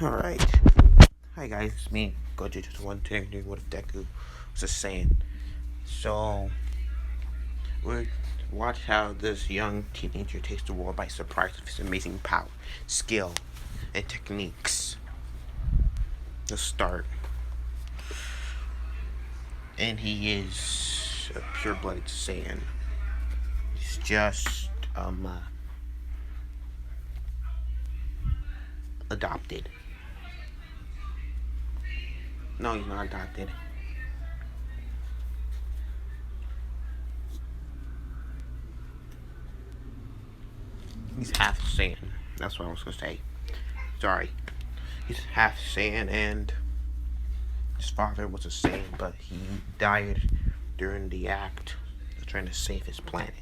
Alright. Hi guys, it's me, Goji just one doing what if Deku was just saying. So we watch how this young teenager takes the world by surprise with his amazing power, skill, and techniques. Let's start. And he is a pure blooded Saiyan. He's just adopted. No, he's not adopted. He's half Saiyan. That's what I was gonna say. Sorry. He's half Saiyan, and his father was a Saiyan, but he died during the act of trying to save his planet.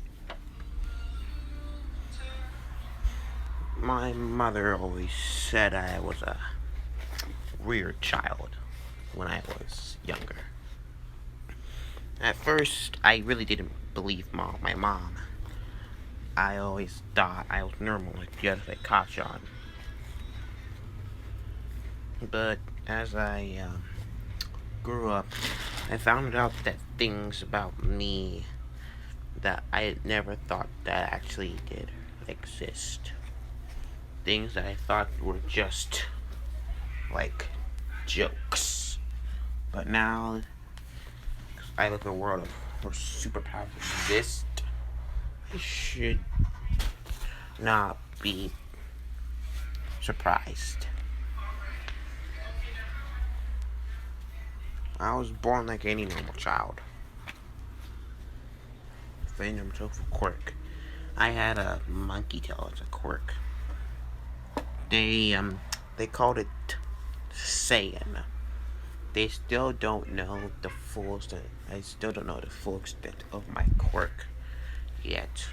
My mother always said I was a weird child when I was younger. At first, I really didn't believe my mom. I always thought I was normal, just like Kachan. But as I grew up, I found out that things about me that I had never thought that actually did exist. Things that I thought were just like jokes. But now I live in a world of where superpowers exist. I should not be surprised. I was born like any normal child. Finding himself a quirk. I had a monkey tail as a quirk. They called it Saiyan. They still don't know the full extent. I still don't know the full extent of my quirk yet.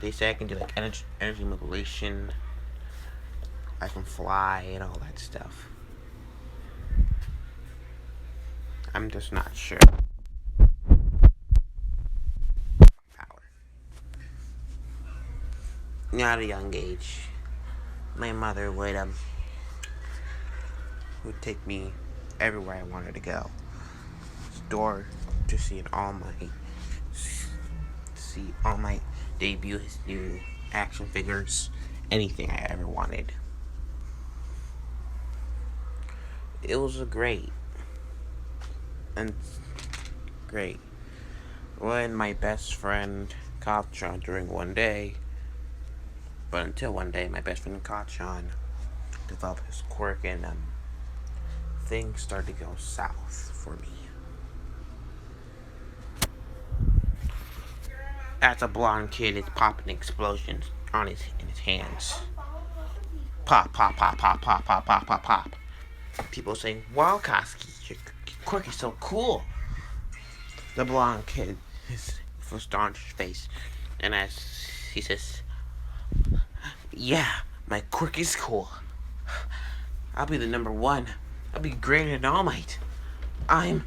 They say I can do like energy manipulation. I can fly and all that stuff. I'm just not sure. Power. At a young age, my mother would take me everywhere I wanted to go. Store to see all my debut, his new action figures, anything I ever wanted. It was great and great when my best friend Kachan during one day. But until one day, my best friend Kachan developed his quirk, and things started to go south for me. As a blonde kid is popping explosions in his hands. Pop, pop, pop, pop, pop, pop, pop, pop, pop. People saying, "Wow, Koski, your quirk is so cool." The blonde kid is first on his face, and as he says, "Yeah, my quirk is cool. I'll be the number one. I'll be greater than All Might. I'm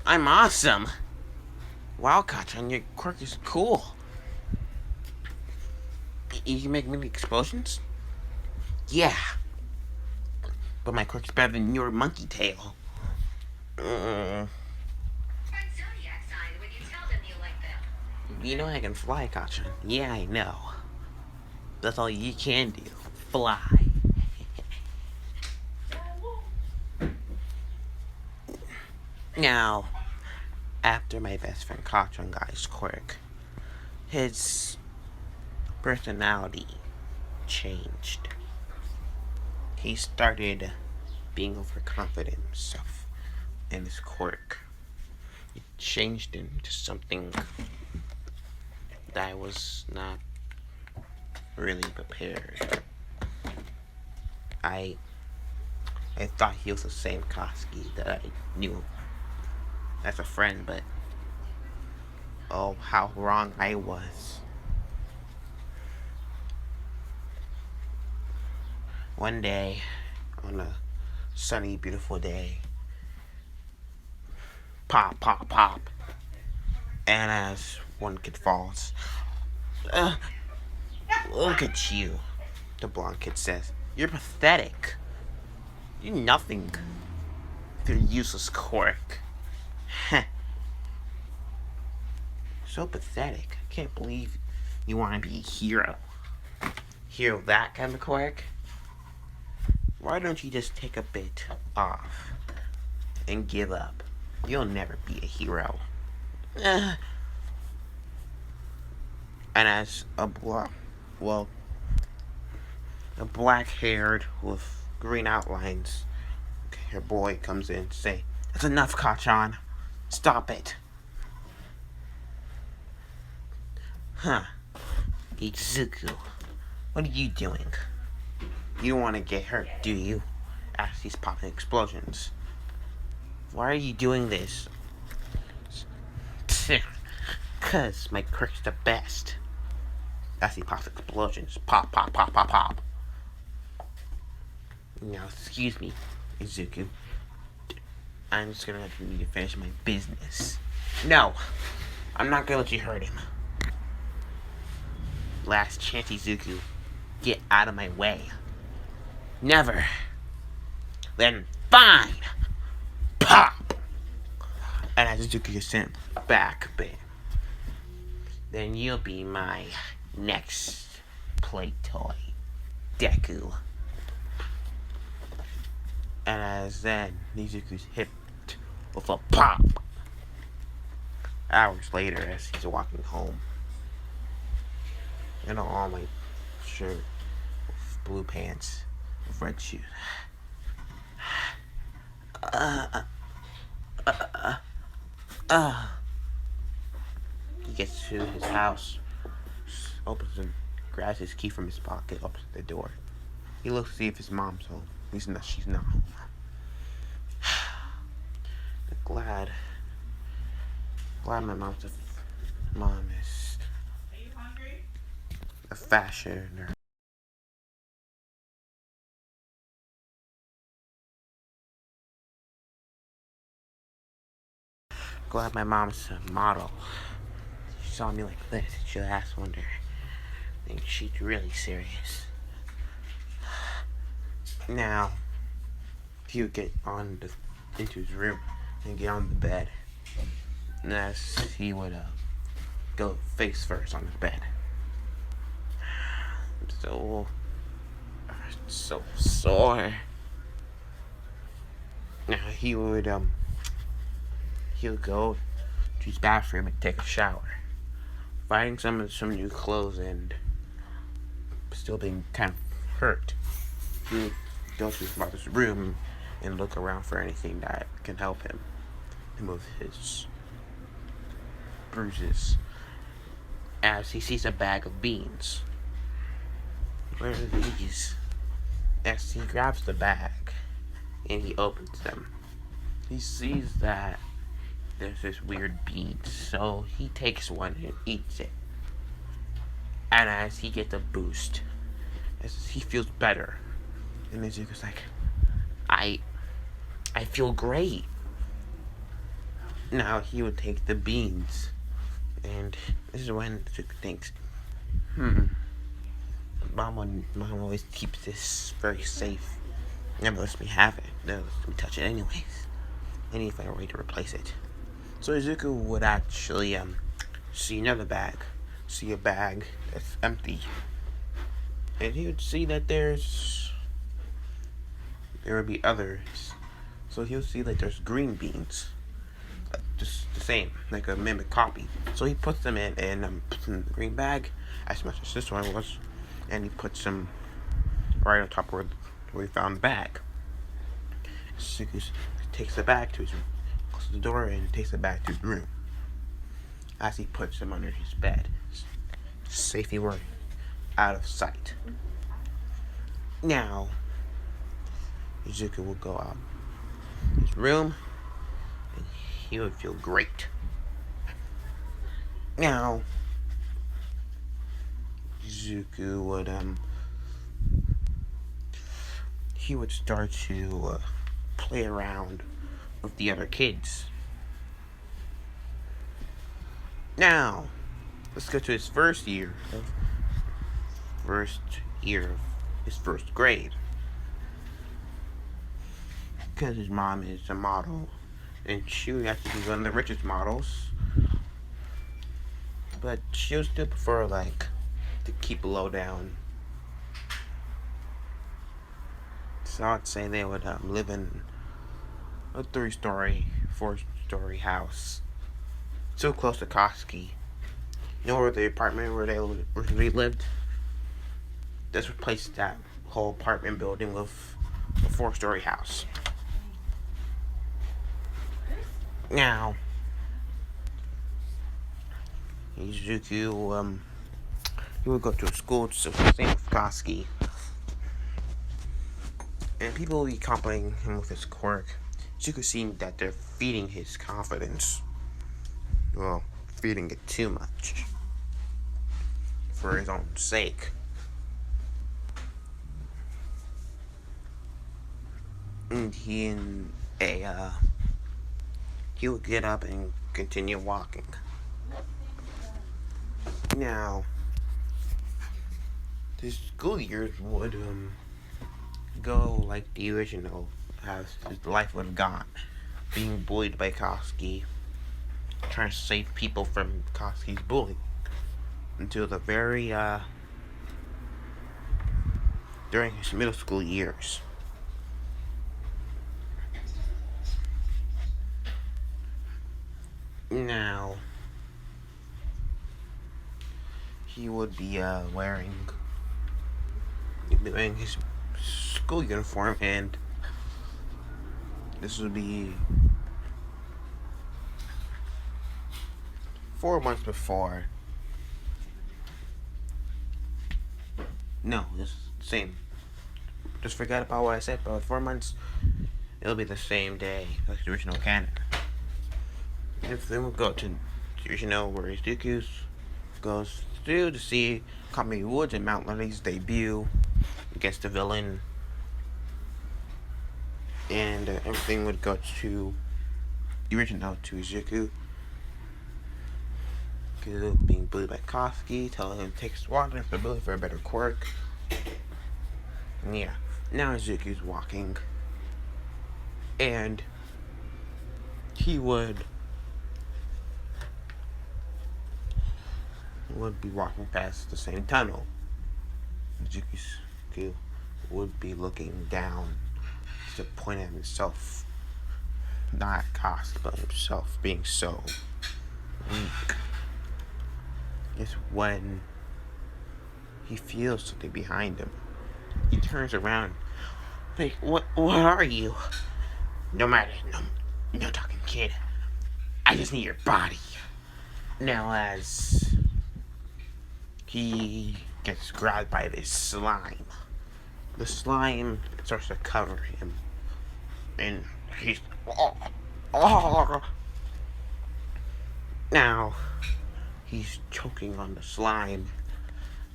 awesome. Wow, Kachan, your quirk is cool. You can make mini explosions? Yeah. But my quirk's better than your monkey tail." You know I can fly, Kachan. Yeah, I know. That's all you can do. Fly. Now, after my best friend Kachan got his quirk, his personality changed. He started being overconfident in himself and his quirk. It changed him to something that I was not really prepared. I thought he was the same Koski that I knew as a friend, but oh, how wrong I was. One day, on a sunny, beautiful day, pop, pop, pop, and as one kid falls, look at you, the blonde kid says. You're pathetic. You're nothing. You're useless quirk. So pathetic. I can't believe you want to be a hero. Hero that kind of quirk? Why don't you just take a bit off and give up? You'll never be a hero. And as a black-haired with green outlines, her boy comes in to say, "That's enough, Kachan. Stop it." Huh. Izuku, what are you doing? You don't want to get hurt, do you? As he's popping explosions. Why are you doing this? 'Cause my quirk's the best. As he pops explosions. Pop, pop, pop, pop, pop. Now, excuse me, Izuku. I'm just gonna let you finish my business. No, I'm not gonna let you hurt him. Last chance, Izuku. Get out of my way. Never. Then fine. Pop. And as Izuku is sent back a bit, then you'll be my next play toy, Deku. And as then Izuku's hit with a pop. Hours later, as he's walking home, in an all-white shirt with blue pants with red shoes. He gets to his house, opens and grabs his key from his pocket, opens the door. He looks to see if his mom's home. She's not home. Glad my mom is a fashioner. Glad my mom's a model. She saw me like this. She'll ask wonder. I think she's really serious. Now, he would get into his room and get on the bed. And as he would go face first on his bed. I'm so sore. Now he would go to his bathroom and take a shower, finding some new clothes and still being kind of hurt. He would go to his mother's room and look around for anything that can help him with his bruises. As he sees a bag of beans. Where are these? As he grabs the bag and he opens them, he sees that there's this weird bean, so he takes one and eats it. And as he gets a boost, as he feels better, and Izuku's like, I feel great. Now he would take the beans, and this is when Izuku thinks, Mom always keeps this very safe. Never lets me have it. Never lets me touch it anyways. And if I were to replace it. So Izuku would actually see another bag. See a bag that's empty. And he would see that there would be others. So he'll see that there's green beans. Just the same, like a mimic copy. So he puts them in and puts them in the green bag, as much as this one was. And he puts them right on top where he found the bag. Izuku takes the bag to his room, closes the door, and takes the bag to his room. As he puts them under his bed, safety word, out of sight. Now, Izuku will go out his room, and he would feel great. Now, Izuku would he would start to play around with the other kids. Now, let's go to his first year of his first grade. because his mom is a model, and she would actually be one of the richest models. But she would still prefer, like, to keep low down. So I'd say they would live in a 3-story, 4-story house. So close to Koski. You know where the apartment where they originally lived? That's replaced that whole apartment building with a 4-story house. Now, Izuku, he would go to a school to same with Koski. And people will be complimenting him with his quirk. Izuku seeing that they're feeding his confidence. Well, feeding it too much. For his own sake. And he would get up and continue walking. Now, the school years would go like the original, as his life would have gone, being bullied by Koski, trying to save people from Koski's bullying, until the very during his middle school years. Now, he would be wearing his school uniform, and this would be 4 months before. No, this is the same. Just forget about what I said, but 4 months, it'll be the same day like the original canon. If then we'll go to the original where Izuku goes through to see Kami Woods and Mount Lenny's debut against the villain. And everything would go to the original, to Izuku. Being bullied by Koski, telling him to take his water for a better quirk. And yeah, now Izuku's walking. And he would be walking past the same tunnel. Izuku would be looking down to point at himself. Not Koski, but himself being so weak. It's when he feels something behind him. He turns around. Like, what are you? No matter, no talking kid. I just need your body. Now as he gets grabbed by this slime, the slime starts to cover him. And he's now he's choking on the slime,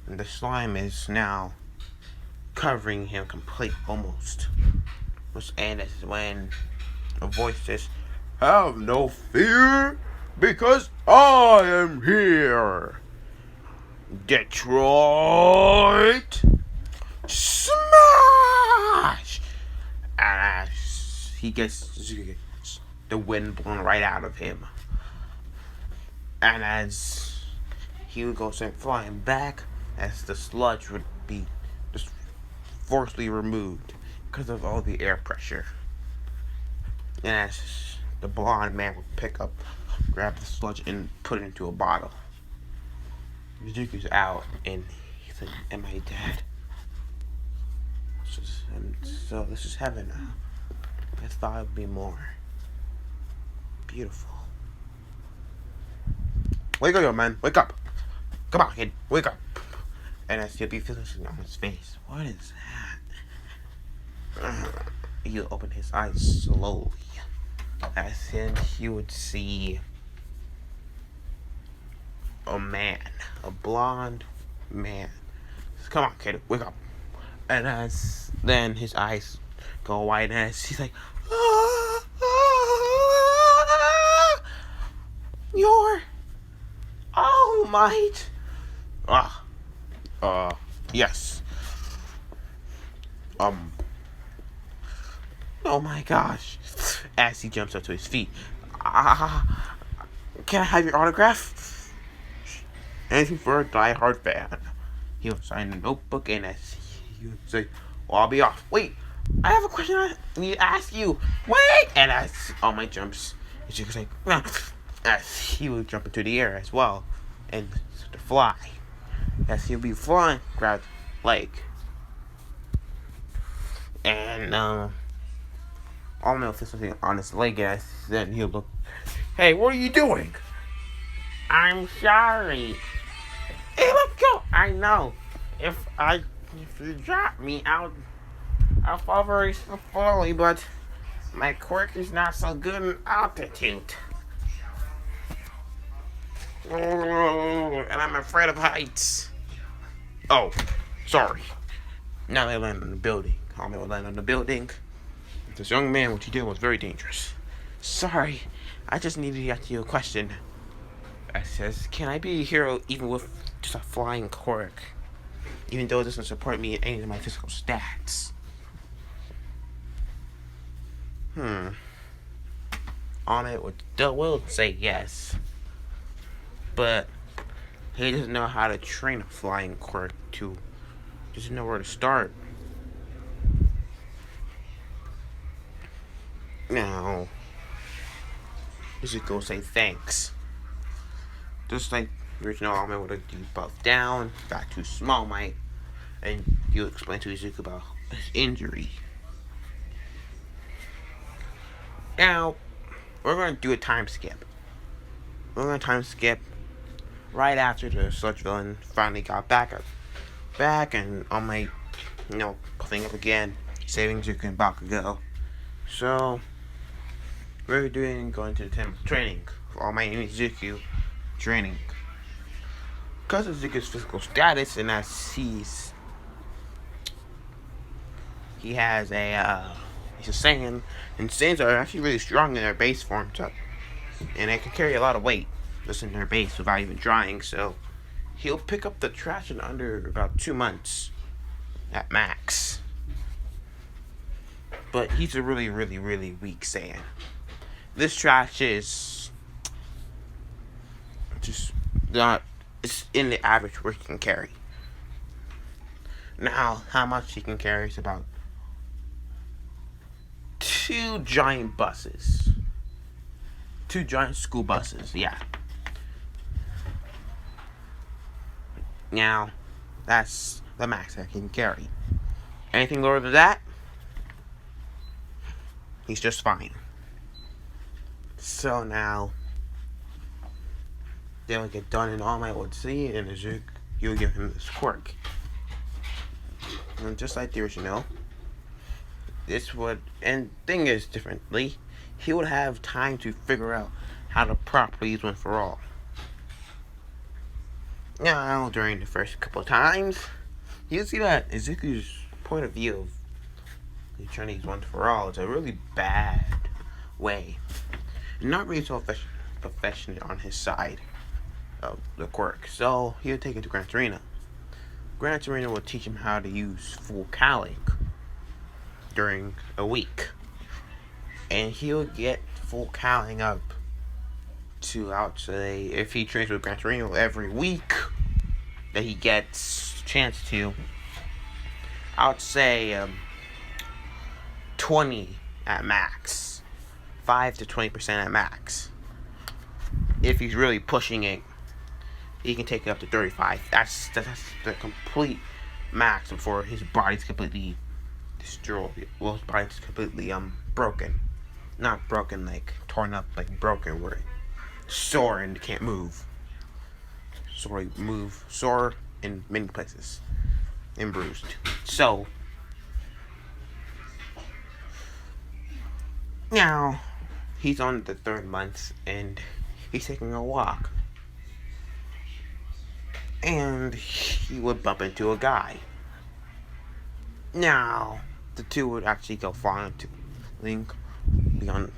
and the slime is now covering him complete almost. And that's when a voice says, "Have no fear, because I am here. Detroit, smash!" And as he gets the wind blown right out of him. And as he would go flying back, as the sludge would be just forcibly removed because of all the air pressure. And as the blonde man would grab the sludge and put it into a bottle. Izuku's out, and he's like, "Am I dead? So this is heaven now. I thought it would be more beautiful." "Wake up, young man. Wake up. Come on, kid. Wake up." And as he'll be feeling something on his face. What is that? He'll open his eyes slowly. As then he would see a man. A blonde man. "Come on, kid. Wake up." And as then his eyes go wide, and as he's like, "You're All Might." Yes. Oh my gosh. As he jumps up to his feet. Ah, can I have your autograph? Anything for a die-hard fan. He'll sign the notebook and as he would say, well, I'll be off. Wait, I have a question I need to ask you. Wait! And as All Might jumps, she could say, as he would jump into the air as well and to fly. As he'll be flying, grab the leg. And All Might will feel something on his leg as then he'll look, hey, what are you doing? I'm sorry. Hey, let go. I know. If you drop me, I'll fall very slowly, but my quirk is not so good in altitude. And I'm afraid of heights. Oh, sorry. Now they land on the building. All Might will land on the building. This young man, what you did was very dangerous. Sorry, I just needed to ask you a question. I says, can I be a hero even with just a flying quirk? Even though it doesn't support me in any of my physical stats. All Might will say yes. But he doesn't know how to train a flying quirk to. Doesn't know where to start. Now, Izuku will say thanks. Just like the original All Might would have debuffed down, back to Small Might, and you explain to Izuku about his injury. Now, we're going to do a time skip. We're going to time skip right after the sludge villain finally got back and All Might, puffing up again, saving Izuku and Bakugo. So, we're going to the temple training. All Might and Izuku training. Because of Izuku's physical status, and as he has he's a Saiyan, and Saiyans are actually really strong in their base form, and they can carry a lot of weight just in their base without even trying. So he'll pick up the trash in under about 2 months at max. But he's a really, really, really weak Saiyan. This trash is just not. It's in the average where he can carry. Now, how much he can carry is about 2 giant buses. 2 giant school buses, yeah. Now, that's the max that he can carry. Anything lower than that, he's just fine. So now, they'll get done and All Might would see and Izuku, you'll give him this quirk. And just like the original, thing is differently, he would have time to figure out how to properly use One for All. Now, during the first couple of times, you'll see that Izuku's point of view of trying to use One for All is a really bad way. Not really so affectionate on his side of the quirk. So he'll take it to Gran Torino. Gran Torino will teach him how to use full cowling during a week. And he'll get full cowling up to, I would say, if he trains with Gran Torino every week that he gets a chance to, I would say 20 at max. 5 to 20% at max. If he's really pushing it, he can take it up to 35. That's the complete max before his body's completely destroyed. Well, his body's completely broken. Not broken like torn up, like broken where it's sore and can't move. Sore in many places. And bruised. So now he's on the 3rd month and he's taking a walk. And he would bump into a guy. Now, the two would actually go fall into Link,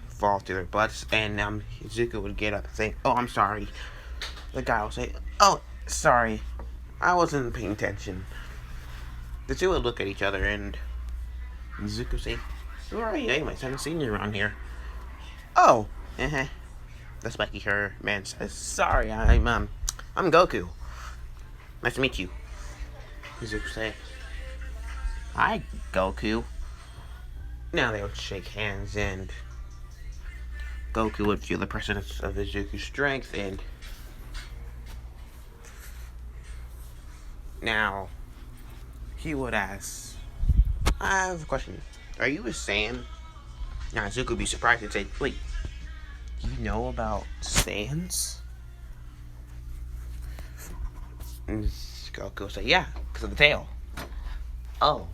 fall to their butts, and Izuku would get up and say, "Oh, I'm sorry." The guy will say, "Oh, sorry, I wasn't paying attention." The two would look at each other, and Izuku would say, Where are you? Anyways, I haven't seen you around here. Oh, the spiky hair man says, "Sorry, I'm Goku. Nice to meet you." Izuku say, "Hi, Goku." Now they would shake hands, and Goku would feel the presence of Izuku's strength, and now he would ask, "I have a question. Are you a Saiyan?" Now Izuku would be surprised and say, "Wait, do you know about Saiyans?" And Goku would say, "Yeah, because of the tail." "Oh,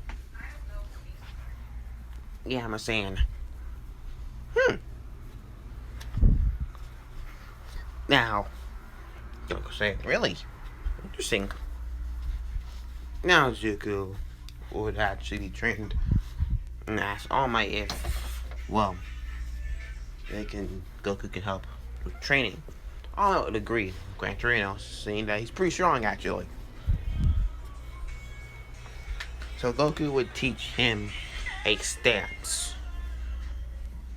yeah, I'm a Saiyan." Now, Goku say, "Really? Interesting." Now Zuko would actually be trained and ask All Might if, well, Goku can help with training. All Might would agree. Gran Torino saying that he's pretty strong actually. So Goku would teach him a stance.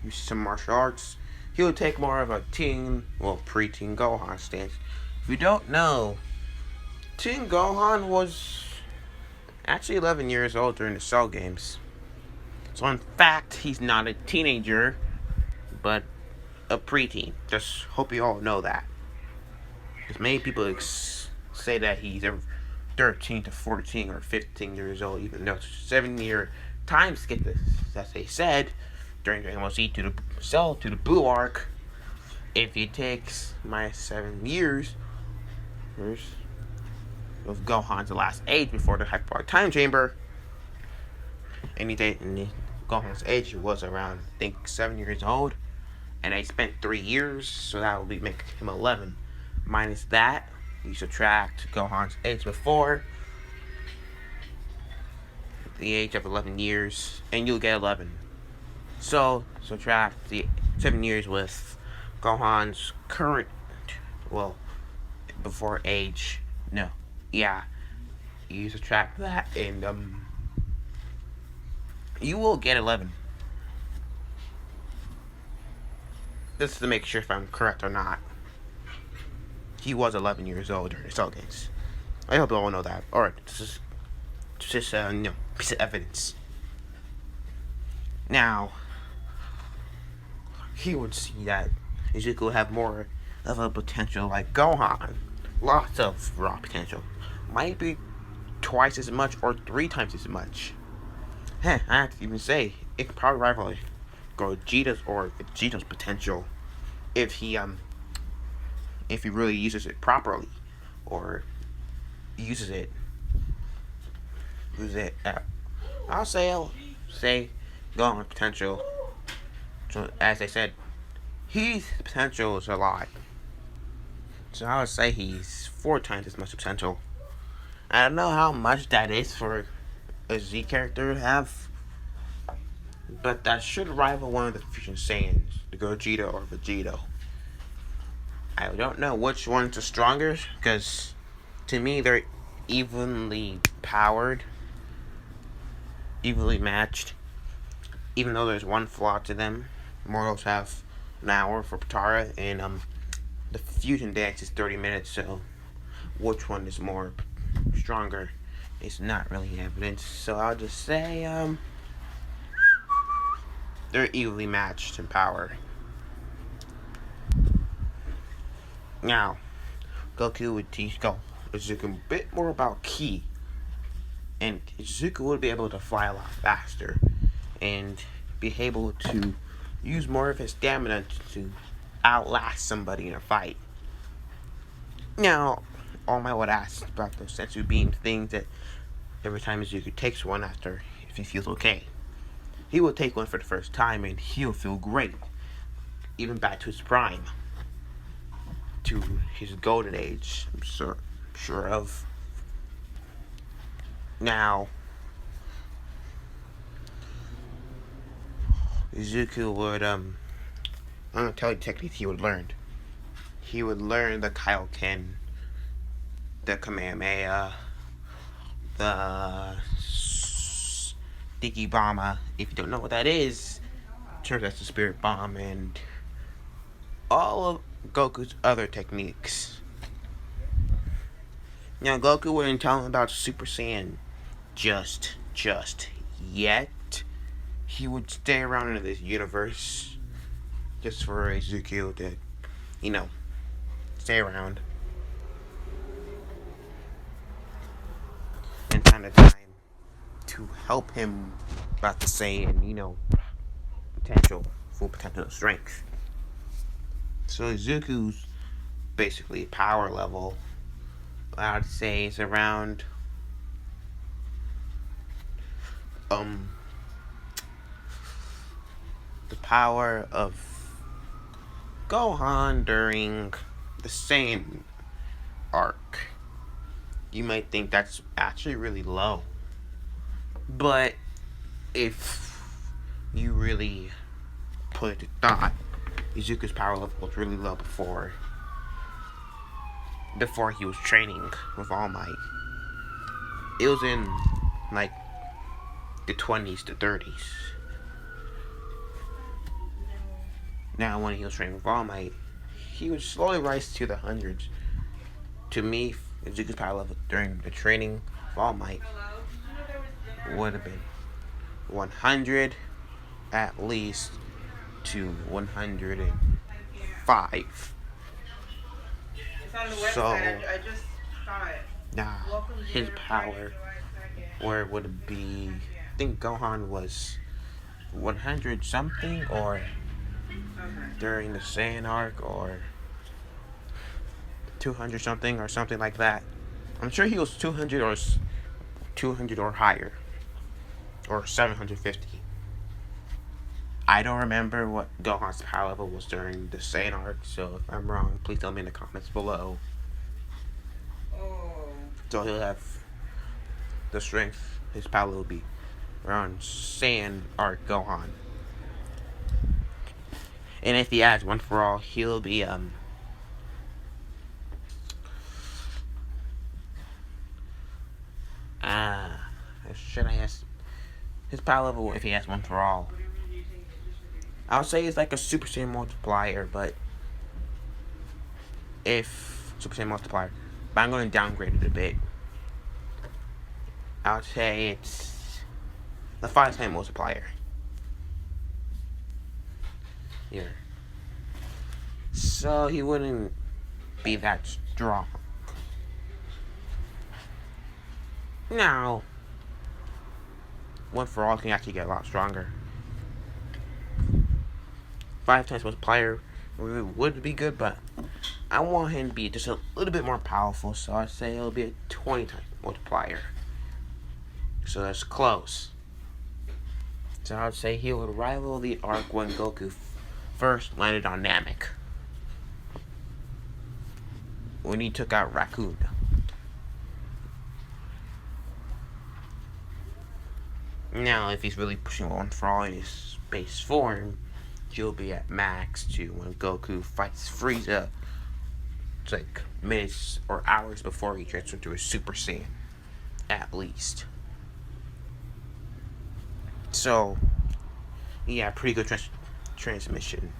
Use some martial arts. He would take more of a pre-teen Gohan stance. If you don't know, Teen Gohan was actually 11 years old during the Cell games. So in fact, he's not a teenager, but a preteen. Just hope you all know that. Because many people say that he's 13 to 14 or 15 years old, even though it's a 7-year time skip, as they said, during Dragon Ball Z to the Cell to the Buu arc. If it takes minus 7 years of Gohan's last age before the Hyperbolic Time Chamber, in Gohan's age was around, I think, 7 years old, and they spent 3 years, so that would make him 11. Minus that, you subtract Gohan's age before the age of 11 years, and you'll get 11. So subtract the 7 years with Gohan's current, before age. No, yeah, you subtract that, and you will get 11. Just to make sure if I'm correct or not. He was 11 years old during the Cell games. I hope you all know that. Alright, this is just a piece of evidence. Now, he would see that Izuku would have more of a potential like Gohan. Lots of raw potential. Might be twice as much or 3 times as much. I have to even say, it could probably rival Vegeta's potential if he really uses it properly, or uses it. I'll say Gohan's potential. So as I said, his potential is a lot. So I would say he's 4 times as much potential. I don't know how much that is for a Z character to have, but that should rival one of the Fusion Saiyans, the Gogeta or Vegeta. I don't know which one's the strongest, because to me they're evenly powered, evenly matched, even though there's one flaw to them. Mortals have an hour for Potara, and the fusion dance is 30 minutes, so which one is more stronger is not really evidence. So I'll just say they're evenly matched in power. Now, Goku would teach Izuku a bit more about Ki, and Izuku would be able to fly a lot faster and be able to use more of his stamina to outlast somebody in a fight. Now, All Might would ask about those sensu beam things that every time Izuku takes one after, if he feels okay. He will take one for the first time and he'll feel great, even back to his prime, to his golden age, I'm sure of. Now, Izuku would, I'm gonna tell you the techniques he would learn. He would learn the Kaioken, the Kamehameha, the sticky bomb. If you don't know what that is, turns out to spirit bomb and all of Goku's other techniques. Now, Goku wouldn't tell him about Super Saiyan just yet. He would stay around in this universe just for Izuku to, stay around and find a time to help him about the Saiyan, full potential strength. So Izuku's basically power level, I would say, is around the power of Gohan during the Saiyan arc. You might think that's actually really low, but if you really put it to thought, Izuku's power level was really low before he was training with All Might. It was in like the 20s to 30s. Now, when he was training with All Might, he would slowly rise to the hundreds. To me, Izuku's power level during the training of All Might would have been 100 at least to 105. So, I just saw it. His power, where would it be? I think Gohan was 100 something, or during the Saiyan arc, or 200 something, or something like that. I'm sure he was 200 or higher, or 750. I don't remember what Gohan's power level was during the Saiyan arc, so if I'm wrong, please tell me in the comments below. So he'll have the strength, his power will be around Saiyan arc Gohan. And if he adds one for all, he'll be should I ask his power level if he has one for all? I would say it's like a Super Saiyan multiplier, but I'm going to downgrade it a bit. I would say it's the 5 Saiyan multiplier. Here. So he wouldn't be that strong. Now, one for all can actually get a lot stronger. 5 times multiplier would be good, but I want him to be just a little bit more powerful, so I'd say it'll be a 20 times multiplier. So that's close. So I would say he would rival the arc when Goku first landed on Namek, when he took out Raccoon. Now, if he's really pushing one for all in his base form, he'll be at max to when Goku fights Frieza. It's like minutes or hours before he transfers to a Super Saiyan, at least. So, yeah, pretty good transmission.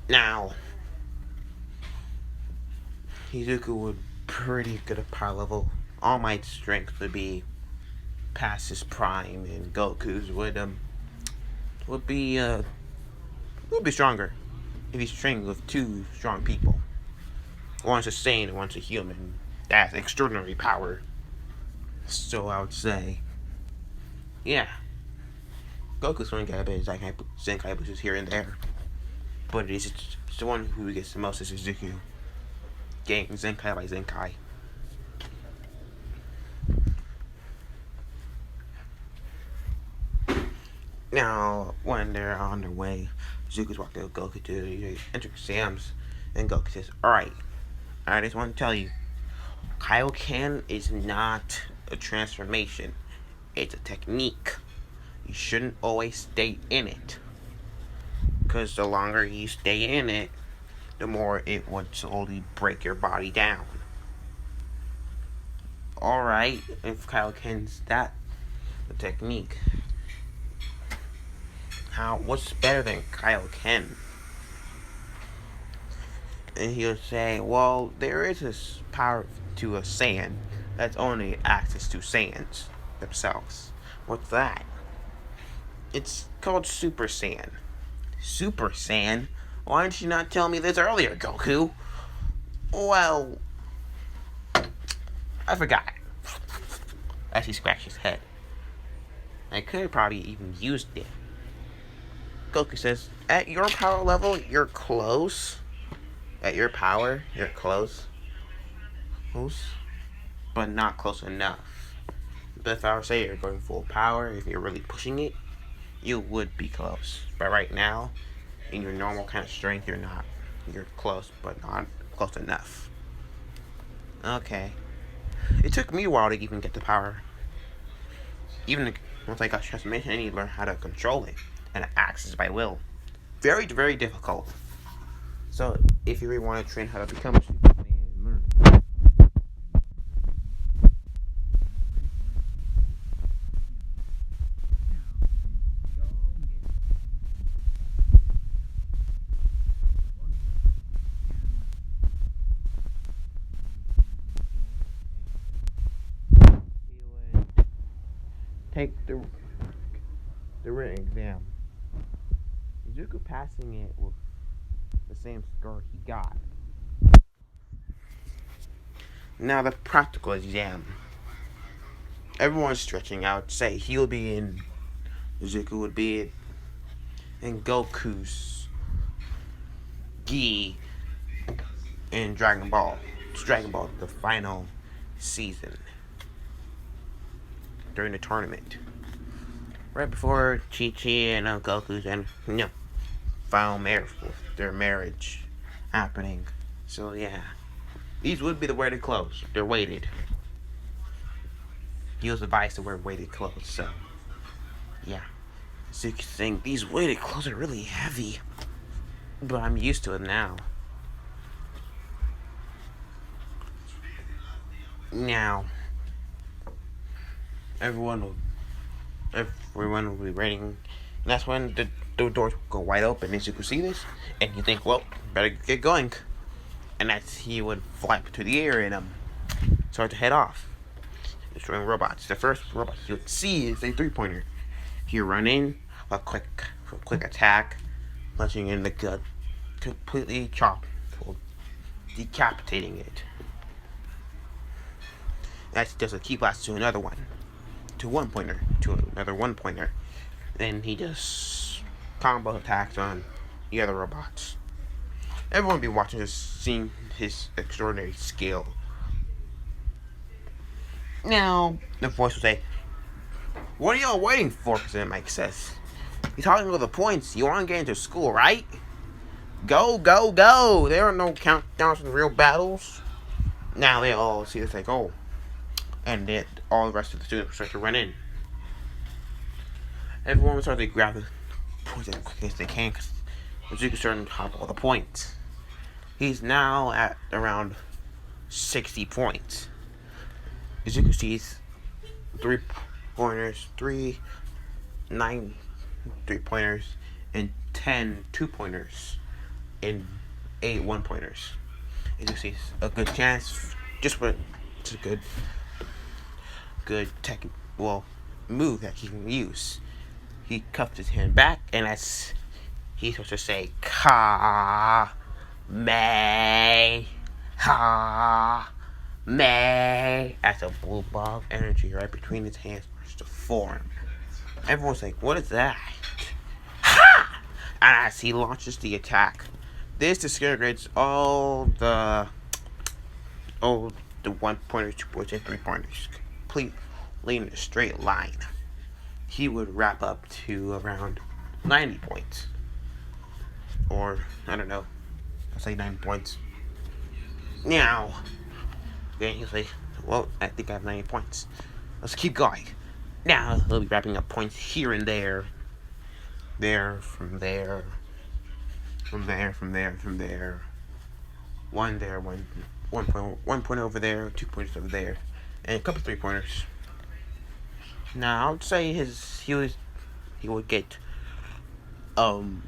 Now, Izuku would pretty good at power level. All Might's strength would be past his prime, and Goku's would be stronger if he's training with 2 strong people. One's a Saiyan and one's a human. That's extraordinary power. So I would say, yeah, Goku's going to get a bit of Zenkai boosts here and there, but it's the one who gets the most is Izuku, getting Zenkai by Zenkai. Now, when they're on their way, Izuku's walking with Goku to the entrance exams, and Goku says, Alright, I just want to tell you, Kaioken is not a transformation. It's a technique. You shouldn't always stay in it, because the longer you stay in it, the more it would slowly break your body down. Alright, if Kaioken's that the technique, what's better than Kaioken? And he'll say, well, there is this power to a Saiyan that's only access to Saiyans themselves. What's that? It's called Super Saiyan. Super Saiyan? Why didn't you not tell me this earlier, Goku? Well, I forgot. As he scratched his head. I could have probably even used it. Goku says, at your power level, you're close. At your power, you're close. Close? But not close enough. But if I were to say you're going full power, if you're really pushing it, you would be close. But right now, in your normal kind of strength, you're not. You're close, but not close enough. Okay. It took me a while to even get the power. Even once I got transformation, I need to learn how to control it and access by will. Very, very difficult. So, if you really want to train how to become a Super Saiyan and learn. Take the written exam. Izuku passing it with the same score he got. Now the practical exam. Everyone's stretching out. Say he'll be in. Izuku would be in Goku's Gi in Dragon Ball. It's Dragon Ball, the final season. During the tournament. Right before Chi-Chi and Goku's and final marriage, their marriage happening. So yeah. These would be the weighted clothes. They're weighted. He was advised to wear weighted clothes, so yeah. So you can think these weighted clothes are really heavy. But I'm used to it now. Now everyone will be waiting. And that's when the doors go wide open, as you can see this. And you think, well, better get going. And that's he would fly up to the air and start to head off, destroying robots. The first robot you would see is a 3-pointer. He run in a quick attack, punching in the gut, completely decapitating it. That's just a key blast to another one. To another 1-pointer. Then he just combo attacks on the other robots. Everyone will be watching this, seeing his extraordinary skill. Now, the voice will say, what are y'all waiting for? President Mike says. You're talking about the points. You want to get into school, right? Go, go, go. There are no countdowns in real battles. Now they all see this like, oh. And then all the rest of the students start to run in. Everyone will start to grab the points as quickly as they can because Izuku's starting to top all the points. He's now at around 60 points. Izuku sees 3-pointers, 9 3-pointers, and 10 2-pointers, and 8 1-pointers. Izuku sees a good chance, just for it's a good move that he can use. He cuffed his hand back, and as he's supposed to say, Ka May Ha May, as a blue ball of energy right between his hands starts to form. Everyone's like, what is that? Ha! And as he launches the attack, this disintegrates all the 1-pointers, 2-pointers, and 3-pointers completely in a straight line. He would wrap up to around 90 points. Or, I don't know, I'll say 9 points. Now, then he's like, well, I think I have 90 points. Let's keep going. Now, he'll be wrapping up points here and there. From there. One there, one point over there, 2 points over there, and a couple 3-pointers. Now, I would say he would get um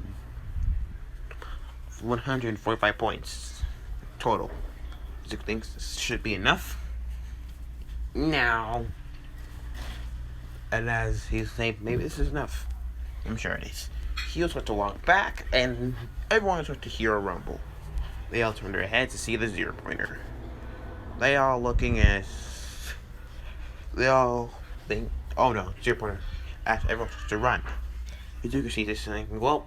145 points total. Zuko thinks this should be enough. Now, and as he's saying, maybe this is enough. I'm sure it is. He'll start to walk back, and everyone starts to hear a rumble. They all turn their heads to see the 0-pointer. They all looking as... They all think, oh no, 0-pointer. As everyone starts to run. Izuku sees this and thinking, well,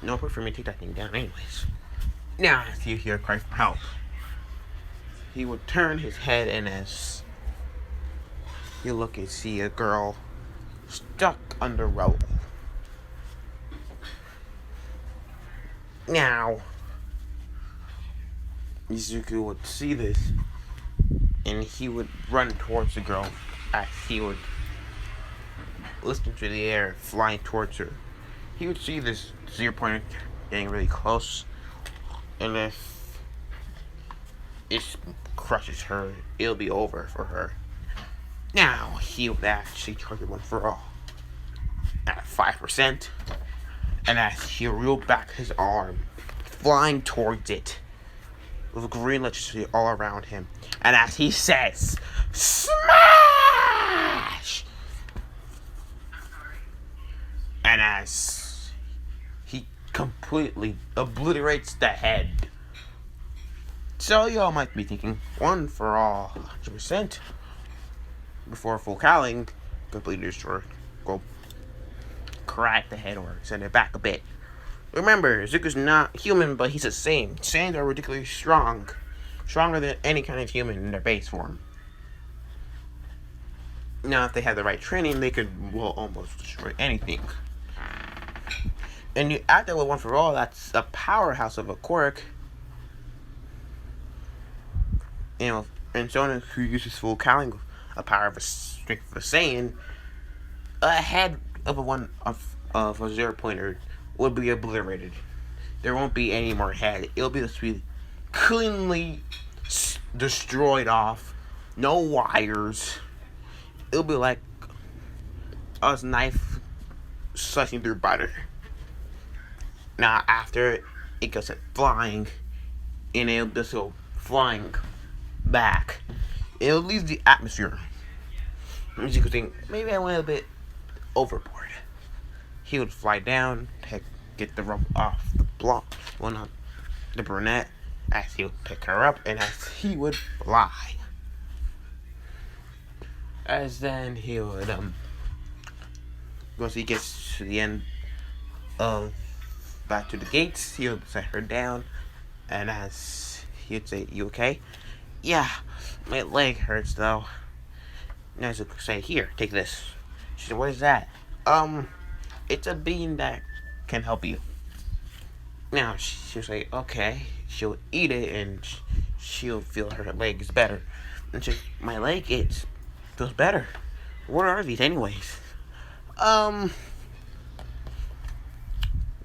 no point for me to take that thing down anyways. Now, as you hear a cry for help, he would turn his head, and as you look and see a girl stuck under rubble. Now, Izuku would see this, and he would run towards the girl as he would listen to the air flying towards her. He would see this 0-pointer getting really close, and if it crushes her, it'll be over for her. Now, he would actually target one for all at 5%, and as he reeled back his arm, flying towards it, with green electricity all around him, and as he says, SMASH! And as he completely obliterates the head. So y'all might be thinking, one for all, 100%, before full cowling, completely destroy, go crack the head or send it back a bit. Remember, Zuko's not human, but he's the same. Saiyans are ridiculously strong. Stronger than any kind of human in their base form. Now, if they have the right training, they could, well, almost destroy anything. And you add that with one for all, that's a powerhouse of a quirk. You know, and someone who uses full cowling, a power of a strength of a Saiyan, ahead of a 0-pointer will be obliterated. There won't be any more head. It'll be cleanly destroyed off. No wires. It'll be like a knife slicing through butter. Now, after it goes flying, and it'll just go flying back, it'll leave the atmosphere. As you could think, maybe I went a bit overboard. He would fly down, get the rope off the block, well, not the brunette, as he would pick her up, and as he would fly. As then he would, once he gets to the end of, back to the gates, he would set her down, and as he would say, you okay? Yeah, my leg hurts though. And as he would say, here, take this. She said, what is that? It's a bean that can help you. Now, she'll say, okay. She'll eat it, and she'll feel her leg is better. And she'll say, my leg, it feels better. What are these, anyways?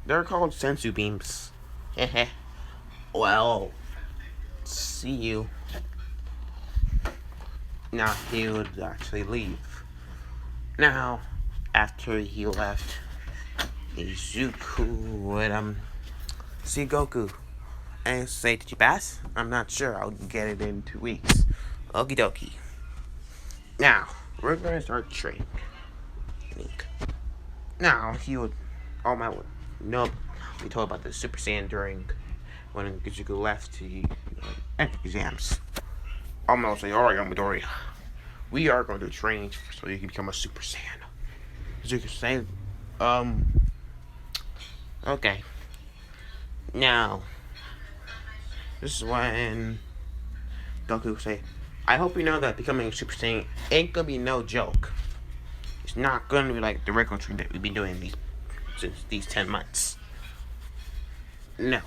They're called sensu beams. Well, see you. Now, he would actually leave. Now, after he left, Izuku would, see Goku and say, did you pass? I'm not sure. I'll get it in 2 weeks. Okie dokie. Now, we're going to start training. Now, he would, nope, we told about the Super Saiyan during when Izuku left to exams. Almost say, alright, Midoriya, we are going to train so you can become a Super Saiyan. Izuku say, okay. Now, this is when Goku will say, I hope you know that becoming a Super Saiyan ain't gonna be no joke. It's not gonna be like the regular training that we've been doing since these 10 months. No,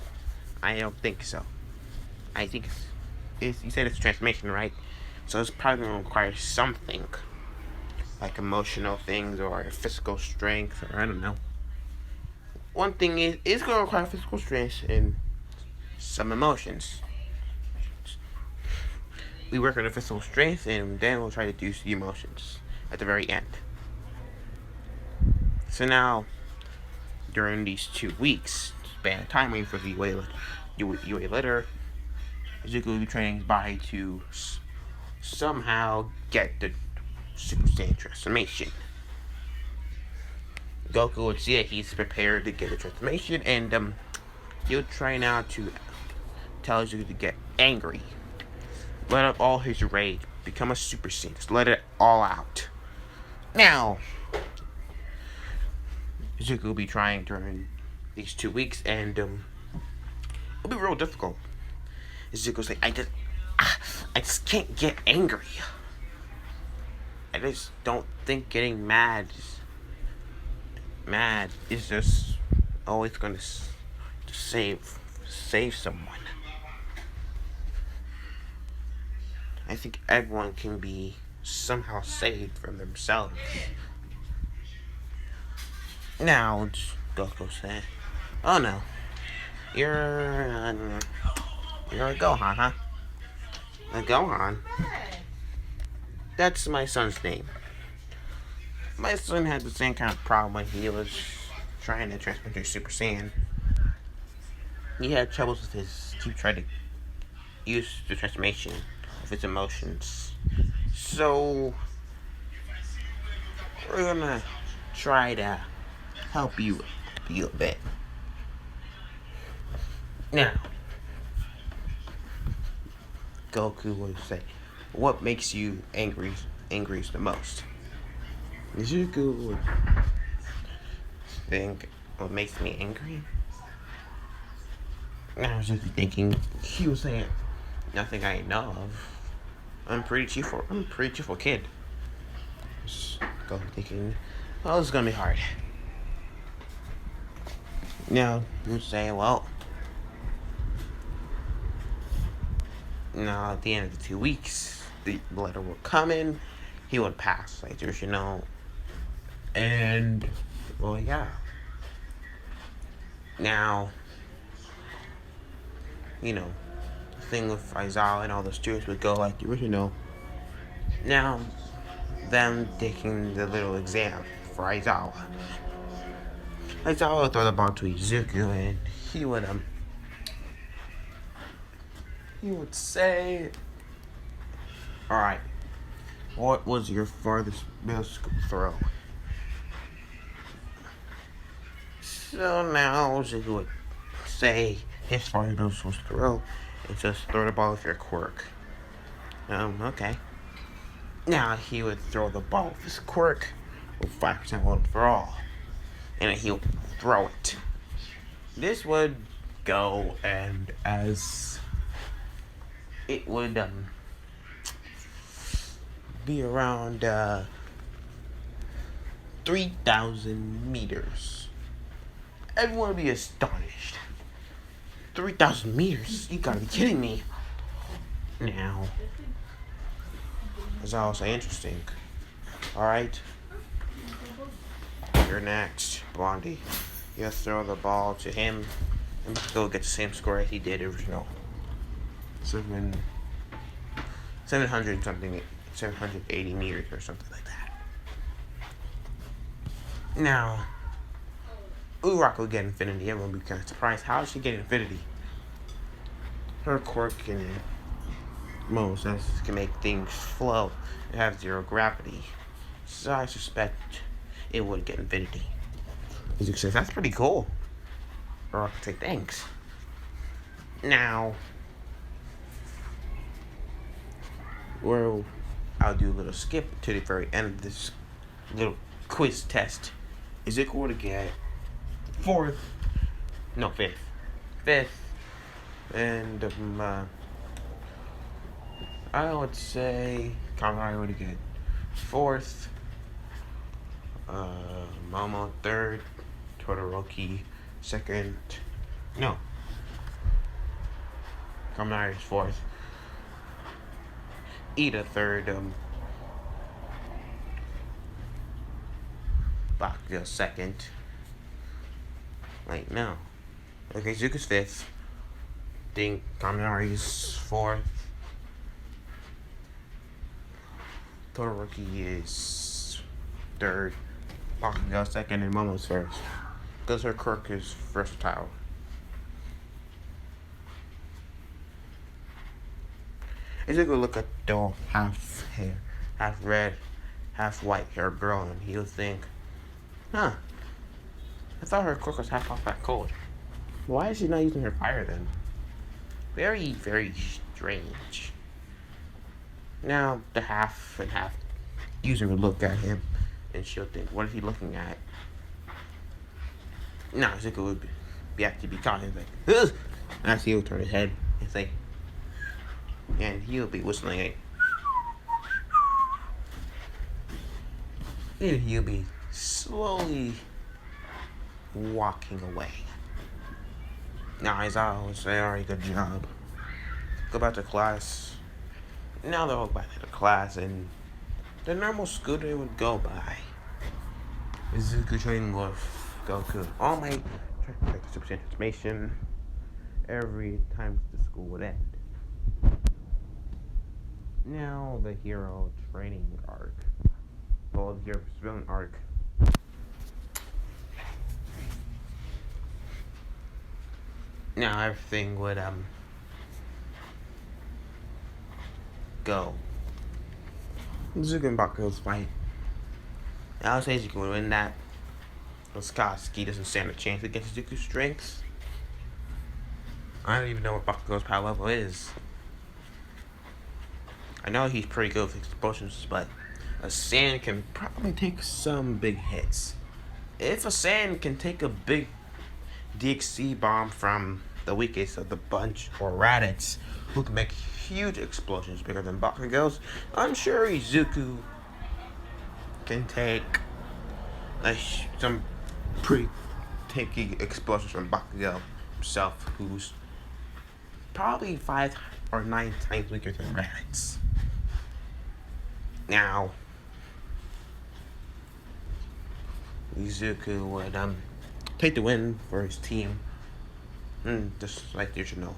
I don't think so. I think you said it's a transformation, right? So it's probably gonna require something. Like emotional things or physical strength, or I don't know. One thing is, it's going to require physical strength and some emotions. We work on the physical strength, and then we'll try to do the emotions at the very end. So now, during these 2 weeks span of time waiting for the UA letter, Izuku will be training his body to somehow get the Super Saiyan transformation. Goku would see that he's prepared to get the transformation, and he'll try now to tell Izuku to get angry. Let out all his rage. Become a Super Saiyan. Just let it all out. Now, Izuku will be trying during these 2 weeks, and it'll be real difficult. Izuku's like, I just can't get angry. I just don't think getting mad is just always going to save someone. I think everyone can be somehow saved from themselves. Now, Goku said, "Oh no, you're a Gohan, huh? A Gohan? That's my son's name. My son had the same kind of problem when he was trying to transform into Super Saiyan. He had troubles with he tried to use the transformation of his emotions. So, we're gonna try to help you a bit. Now, Goku would say, what makes you angriest the most? Izuku would think, what makes me angry? I was just thinking, he was saying, nothing I know of. I'm a pretty cheerful kid. Just go thinking, well, this is gonna be hard. Now, you would say, well, now at the end of the 2 weeks, the letter will come in, he would pass, like, and, well, yeah. Now, the thing with Aizawa and all the students would go like the original. Now, them taking the little exam for Aizawa. Aizawa would throw the ball to Izuku, and he would say, alright, what was your farthest middle school throw? So now Izuku would say his farthest middle school throw is just throw the ball with your quirk. Okay. Now he would throw the ball with his quirk with 5% one for all. And he would throw it. This would go, and as it would be around 3,000 meters. Everyone would be astonished. 3,000 meters? You gotta be kidding me. Now, that's also interesting. Alright. You're next, Blondie. You throw the ball to him and go get the same score as he did original. 700 something, 780 meters or something like that. Now, Uraraka will get infinity. Everyone will be kind of surprised. How did she get infinity? Her quirk and most can make things flow and have zero gravity. So I suspect it would get infinity. Izuku says, that's pretty cool. Uraraka will say, thanks. Now, I'll do a little skip to the very end of this little quiz test. Izuku would get fifth, and I would say Kaminari would get fourth, Momo third, Todoroki second. No, Kaminari is fourth. Ida third, Bakugo second. Wait, no. Okay, Zuko's fifth. Think Kaminari's fourth. Todoroki is third. Bakugo second, and Momo's first. because her quirk is versatile. As you go look at the half hair, half red, half white hair girl, and he'll think, huh, I thought her quirk was half off that cold. Why is she not using her fire then? Very, very strange. Now, the half and half user would look at him, and she'll think, what is he looking at? No, Zuko would be actually be calling him like, ugh! And he'll turn his head and say, and he'll be whistling like, and he'll be slowly walking away. Now, as I always say, alright, good job. Go back to class. Now they're all back to the class, and the normal school day would go by. Zuko training with Goku. All my super transformation every time the school would end. Now the hero training arc. Well, the hero villain arc. Now everything would go. Zuko and Bakugo's fight. I would say Zuko would win that. Koski doesn't stand a chance against Zuko's strength. I don't even know what Bakugo's power level is. I know he's pretty good with explosions, but a Saiyan can probably take some big hits. If a Saiyan can take a big DXC bomb from the weakest of the bunch, or Raditz, who can make huge explosions bigger than Bakugo's, I'm sure Izuku can take some pretty tanky explosions from Bakugo himself, who's probably 5 or 9 times weaker than Raditz. Now, Izuku would take the win for his team, just like you should know.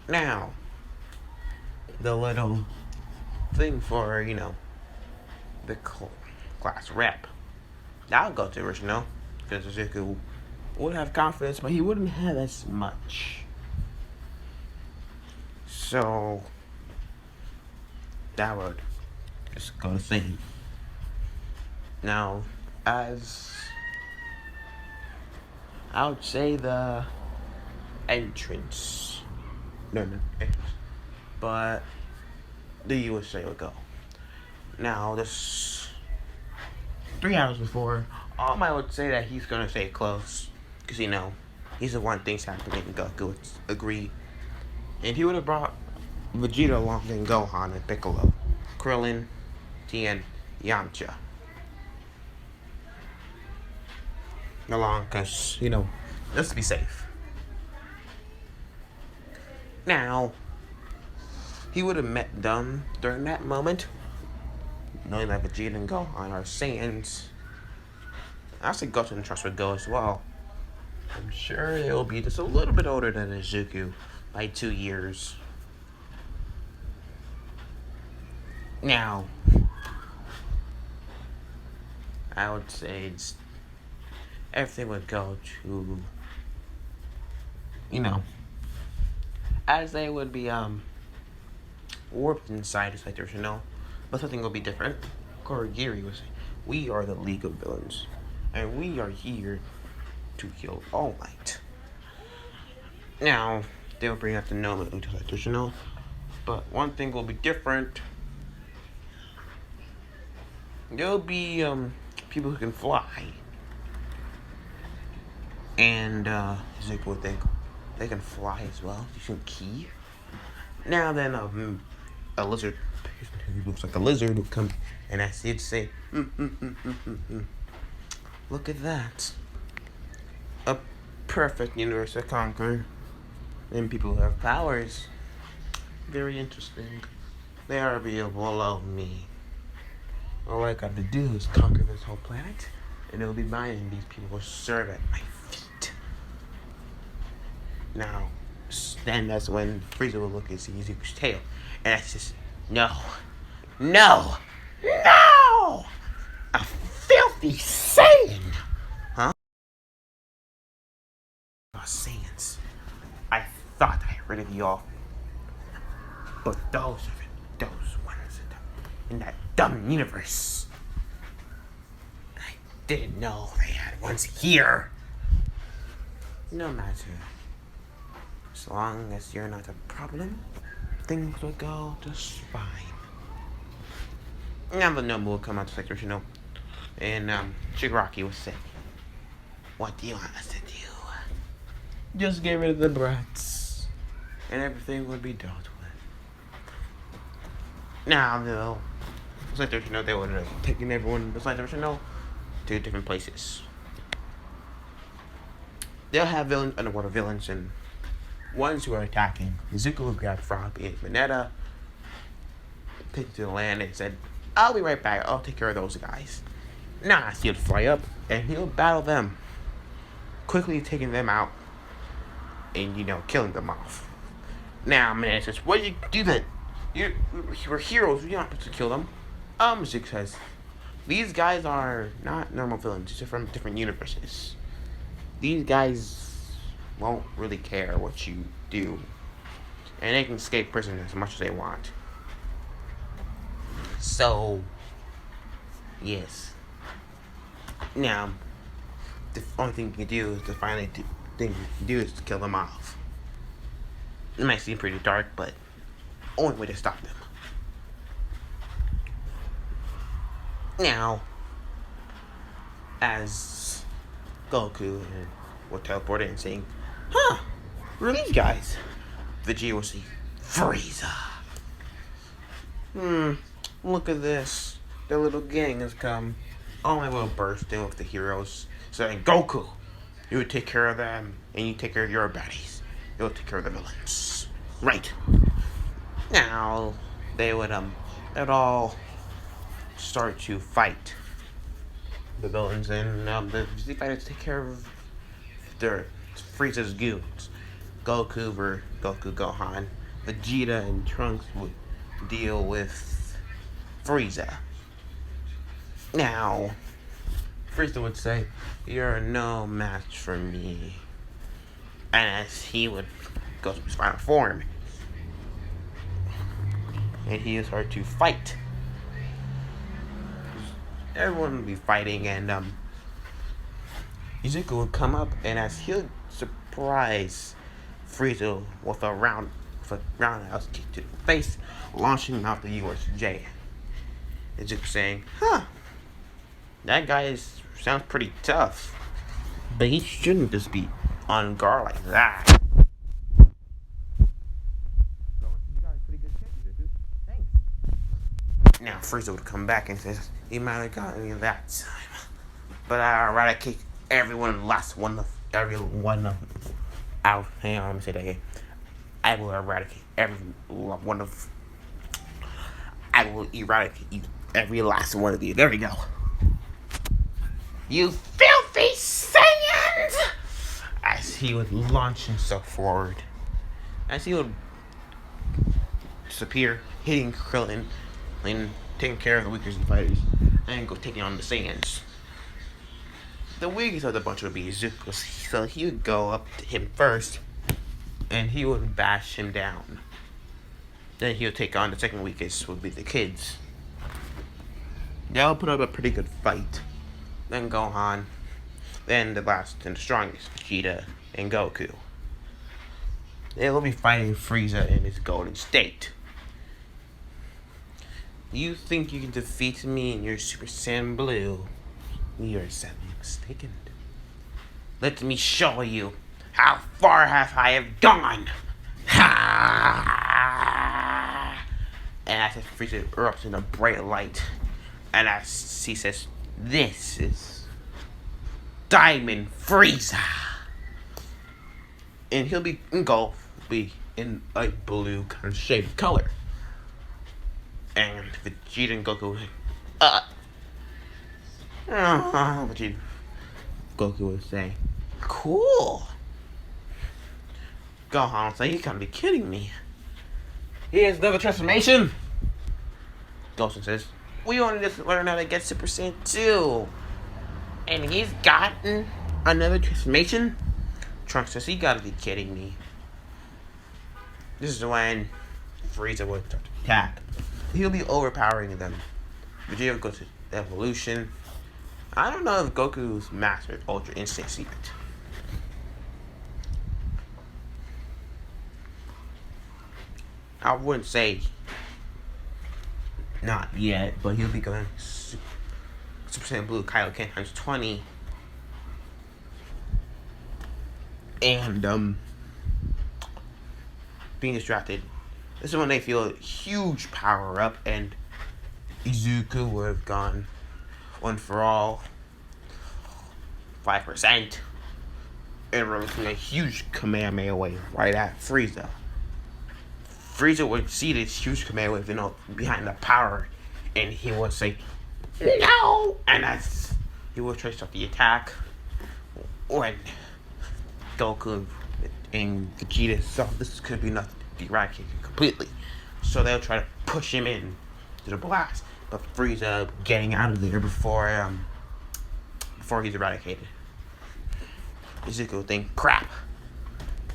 Now, the little thing for, the class rep. I'll go to original, because Izuku would have confidence, but he wouldn't have as much. So, that would just go to thing. Now, as I would say the entrance. No, but the USA would go. Now, this 3 hours before, I would say that he's gonna stay close, because he's the one thing's happening. Goku would agree, and he would have brought Vegeta along, and Gohan and Piccolo, Krillin, Tien, Yamcha along, because just to be safe. Now, he would have met them during that moment, knowing that Vegeta and Gohan are Saiyans. I say Goten and Trunks would go as well. I'm sure they'll be just a little bit older than Izuku by 2 years. Now, I would say everything would go to, as they would be warped inside, just like there's but something will be different. Korigiri would say, we are the League of Villains, and we are here to kill All Might. Now, they'll bring up the Noma, just like there's but one thing will be different. There'll be people who can fly, and Zuko would think they can fly as well using ki. Now then, a lizard who looks like a lizard would come, and as he'd say, look at that, a perfect universe to conquer, and people who have powers. Very interesting. They are below me. All I got to do is conquer this whole planet, and it'll be mine, and these people will serve at my feet. Now, then that's when Frieza will look and see Izuku's tail, and that's just, no, a filthy Saiyan Saiyans. I thought I rid of you all. But those ones in that dumb universe. I didn't know they had ones here. No matter. As long as you're not a problem, things will go just fine. Now the Nobu will come out to Sector Shino. And Shigaraki will say, what do you want us to do? Just get rid of the brats. And everything will be dealt with. Now, though, Sector Shino, they would have taken everyone to Sector Shino to different places. They'll have villains, underwater villains, and ones who are attacking. Izuku will grab Frog and Mineta, take it to the land, and said, I'll be right back. I'll take care of those guys. Nah, he'll fly up, and he'll battle them, quickly taking them out, and, killing them off. Now, Mineta says, what did you do then? We're heroes, we don't have to kill them. Izuku says, these guys are not normal villains, these are from different universes. These guys won't really care what you do. And they can escape prison as much as they want. So, yes. Now, the only thing you can do is to kill them off. It might seem pretty dark, but only way to stop them. Now, as Goku will teleport in saying, who are these guys? Vegeta will see Frieza. Look at this. Their little gang has come. All my little burst in with the heroes, saying, Goku, you would take care of them, and you take care of your baddies. You'll take care of the villains. Right. Now, they'd all start to fight the villains, and the Z fighters take care of their Frieza's goons. Goku Gohan, Vegeta and Trunks would deal with Frieza. Now, Frieza would say, you're no match for me. And as he would go to his final form, and he would start to fight. Everyone would be fighting, and Izuku would come up, and as he would surprise Frieza with a roundhouse kick to the face, launching out the USJ. Izuku saying, that guy sounds pretty tough, but he shouldn't just be on guard like that. Now Frieza would come back and says, he might have got me that time, but I eradicate last one of out. Hang on, let me say that again. I will eradicate every last one of you. There we go. You filthy Saiyans! As he would launch himself forward, as he would disappear, hitting Krillin, and taking care of the weaker fighters, and go taking on the Saiyans. The weakest of the bunch would be Izuku, so he would go up to him first, and he would bash him down. Then he would take on the second weakest, would be the kids. They'll put up a pretty good fight. Then Gohan, then the last and the strongest, Vegeta and Goku. They will be fighting Frieza in his golden state. You think you can defeat me in your Super Saiyan Blue? You're sadly mistaken. Let me show you how far I have gone. Ha! And as Frieza erupts in a bright light, and as he says, "This is Diamond Frieza," and he'll be engulfed, be in a blue kind of shade of color. And Vegeta and Goku, Goku would say, "Cool." Gohan would say, "You gotta be kidding me. Here's another transformation." Goku says, "We only just learned how to get Super Saiyan 2. And he's gotten another transformation?" Trunks says, "You gotta be kidding me." This is when Frieza would start to attack. He'll be overpowering them. Vegeta goes to evolution. I don't know if Goku's mastered Ultra Instinct yet. I wouldn't say not yet, but he'll be going Super Saiyan Blue Kaioken times 20. And being distracted. This is when they feel a huge power up, and Izuku would have gone one for all, 5%, and releasing a huge Kamehameha wave right at Frieza. Frieza would see this huge Kamehameha wave, behind the power, and he would say, "No!" And he would try to stop the attack. When Goku and Vegeta saw this could be nothing to be eradicated completely, so they'll try to push him in to the blast, but Frieza getting out of there before he's eradicated. Izuku think, "Crap,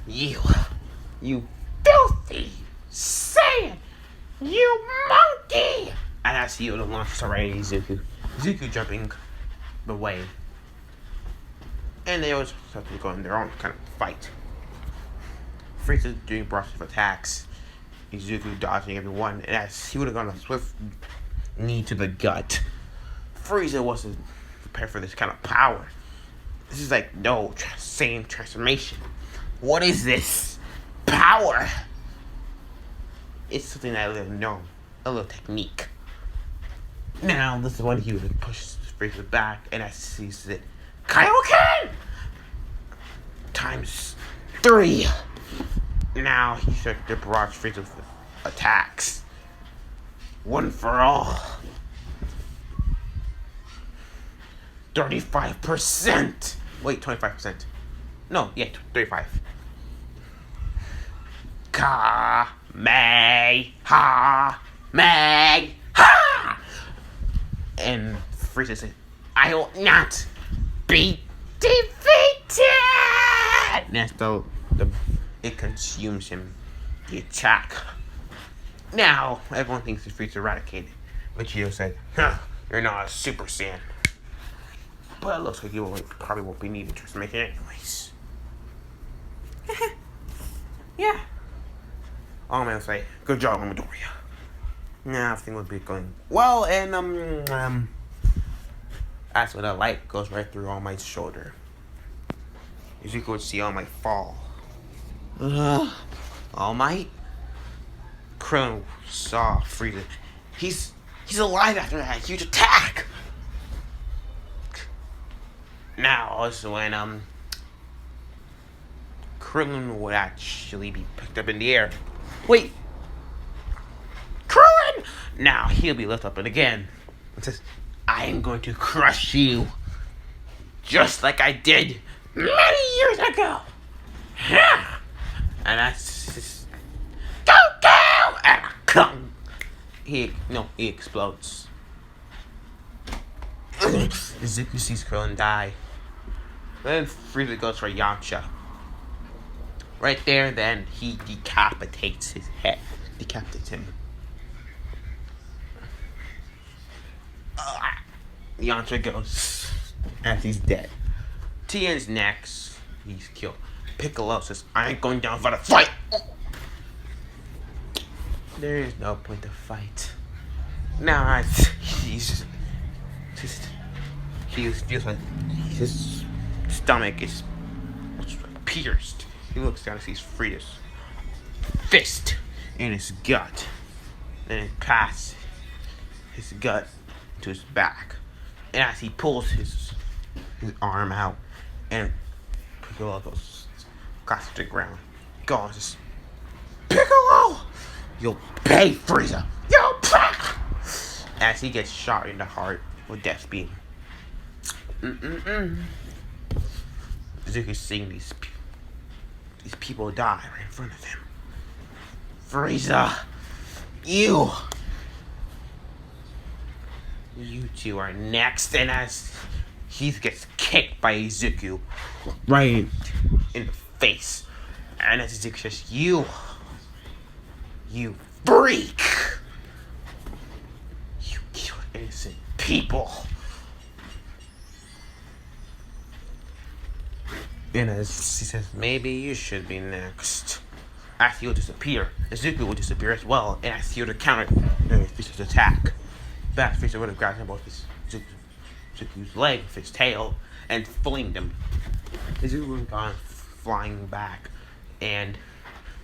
you filthy Saiyan, you monkey!" And I see the launch already. Izuku jumping the way. And they always have to go in their own kind of fight. Frieza doing bursts of attacks, Izuku dodging everyone, and as he would have gone a swift knee to the gut. Frieza wasn't prepared for this kind of power. This is like no same transformation. What is this power? It's something that I didn't know, a little technique. Now this is when he would push Frieza back, and as he said, "Kaioken! Times 3. Now he started to barrage Frieza with attacks. One for all. 35%. Wait, 25%. No, yeah, 35. Kamehameha! And Frieza said, "I will not be defeated!" And that's it consumes him. The attack. Now, everyone thinks the Frieza eradicated. Vegeta said, "You're not a Super Saiyan." But it looks like you probably won't be needing transformation anyways. Yeah. All man will say, "Good job, Midoriya." Now everything will be going well, and that's when the light goes right through All Might's shoulder. Izuku would see All Might fall. All Might? Krillin saw Frieza. He's alive after that huge attack. Now is when Krillin would actually be picked up in the air. Wait, Krillin! Now he'll be lifted up and again. It says, "I am going to crush you, just like I did many years ago." And that's just Goku! And come. He explodes. Izuku sees Krillin die. Then Frieza goes for Yamcha. Right there, then he decapitates his head. Decapitates him. Yamcha goes as he's dead. Tien's next. He's killed. Piccolo says, "I ain't going down for the fight." There is no point to fight. Now he feels like his stomach is pierced. He looks down and sees Frieda's fist in his gut. Then it passes his gut to his back. And as he pulls his arm out, and Piccolo goes across the ground. God says, "Piccolo! You'll pay, Frieza! You'll pay!" As he gets shot in the heart with Death's Beam. Izuku's seeing these people die right in front of him. "Frieza, you two are next." And as he gets kicked by Izuku right in the face. And as Izuku says, you freak! You killed innocent people. And as he says, maybe you should be next. As he will disappear, Izuku will disappear as well, and as he would counter Frieza's attack. But Frieza would have grabbed him both his Izuku's leg with his tail and flinged him. Izuku would have gone flying back, and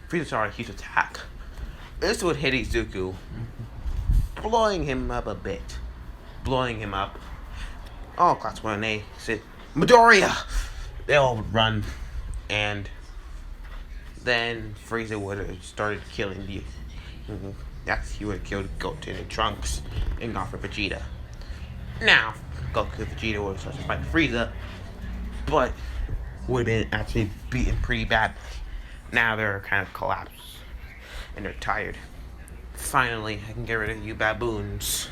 Frieza saw a huge attack. This would hit Izuku, blowing him up a bit. Blowing him up. All class 1A said, Midoriya! They all would run, and then Frieza would have started killing the. He would have killed Goten and Trunks and gone for Vegeta. Now, Goku and Vegeta would have started to fight Frieza, but would have been actually beaten pretty badly. Now they're kind of collapsed, and they're tired. Finally, I can get rid of you baboons.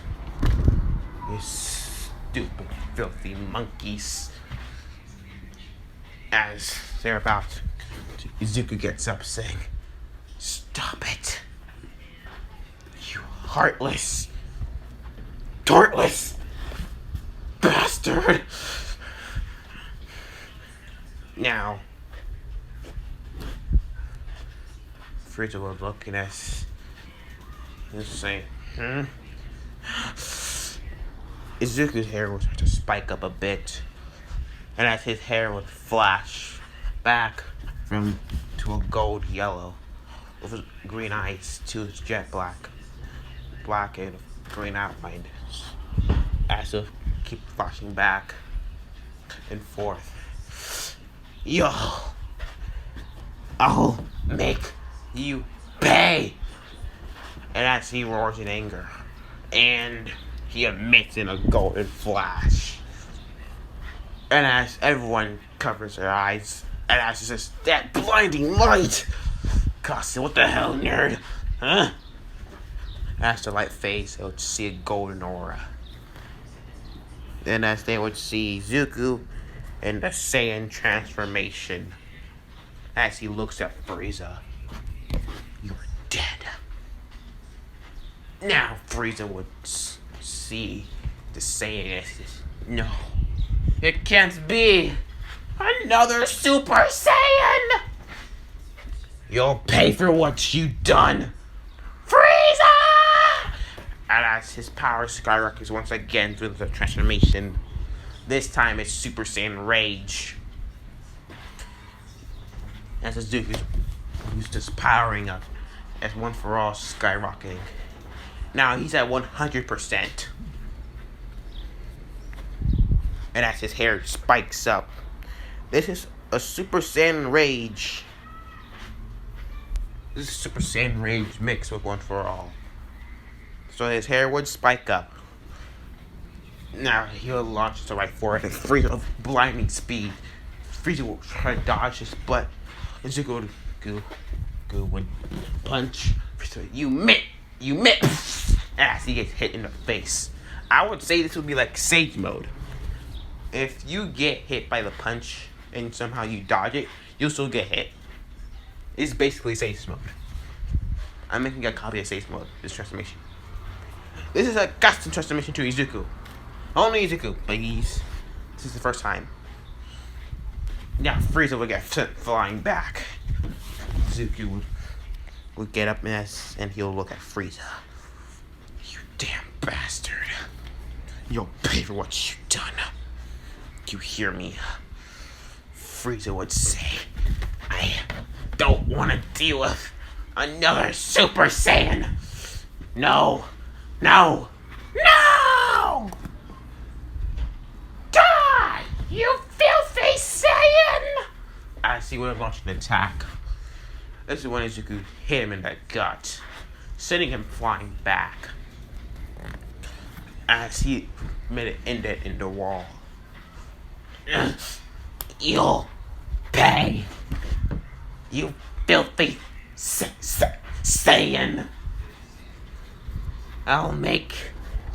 You stupid, filthy monkeys. As they're about to, Izuku gets up saying, stop it. You heartless, tortless bastard. Now, Frieza was looking at us and saying, Izuku's hair would start to spike up a bit. And as his hair would flash back to a gold yellow, with his green eyes to his jet black and green outline, as it keep flashing back and forth. Yo, I'll make you pay. And as he roars in anger, and he emits in a golden flash. And as everyone covers their eyes, and as he says, that blinding light! Costa, what the hell, nerd? Huh? As the light fades, they would see a golden aura. Then as they would see Izuku in the Saiyan transformation, as he looks at Frieza, you're dead. Now Frieza would see the Saiyan as this, no. It can't be another Super Saiyan! You'll pay for what you've done! Frieza! And as his power skyrockets once again through the transformation, this time it's Super Saiyan Rage. As Izuku's just powering up as One For All skyrocketing. Now he's at 100%. And as his hair spikes up. This is a Super Saiyan Rage. This is Super Saiyan Rage mixed with One For All. So his hair would spike up. Now he'll launch to right for it at Frieza blinding speed. Frieza will try to dodge this, but Izuku would punch. Frieza, you miss! As he gets hit in the face. I would say this would be like Sage Mode. If you get hit by the punch and somehow you dodge it, you'll still get hit. It's basically Sage Mode. I'm making a copy of Sage Mode, this transformation. This is a custom transformation to Izuku. Only Izuku, please. This is the first time. Now Frieza would get sent flying back. Izuku would get up and he'll look at Frieza. You damn bastard. You'll pay for what you've done. You hear me? Frieza would say, I don't want to deal with another Super Saiyan. No. Die! You filthy Saiyan! As he would have launched an attack. This is when Izuku hit him in the gut, sending him flying back. As he made an indent in the wall. You'll pay. You filthy Saiyan. I'll make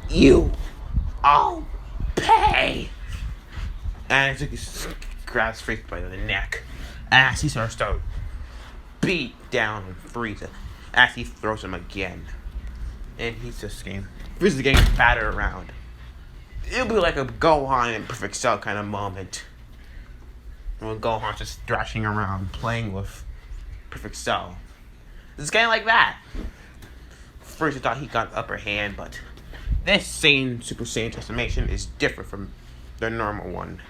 you all pay. And Izuku grabs Frieza by the neck as he starts to beat down Frieza as he throws him again. And he's just getting Frieza's getting battered around. It'll be like a Gohan and Perfect Cell kind of moment. When Gohan's just thrashing around playing with Perfect Cell. It's kind of like that. First I thought he got the upper hand, but this Super Saiyan transformation is different from the normal one.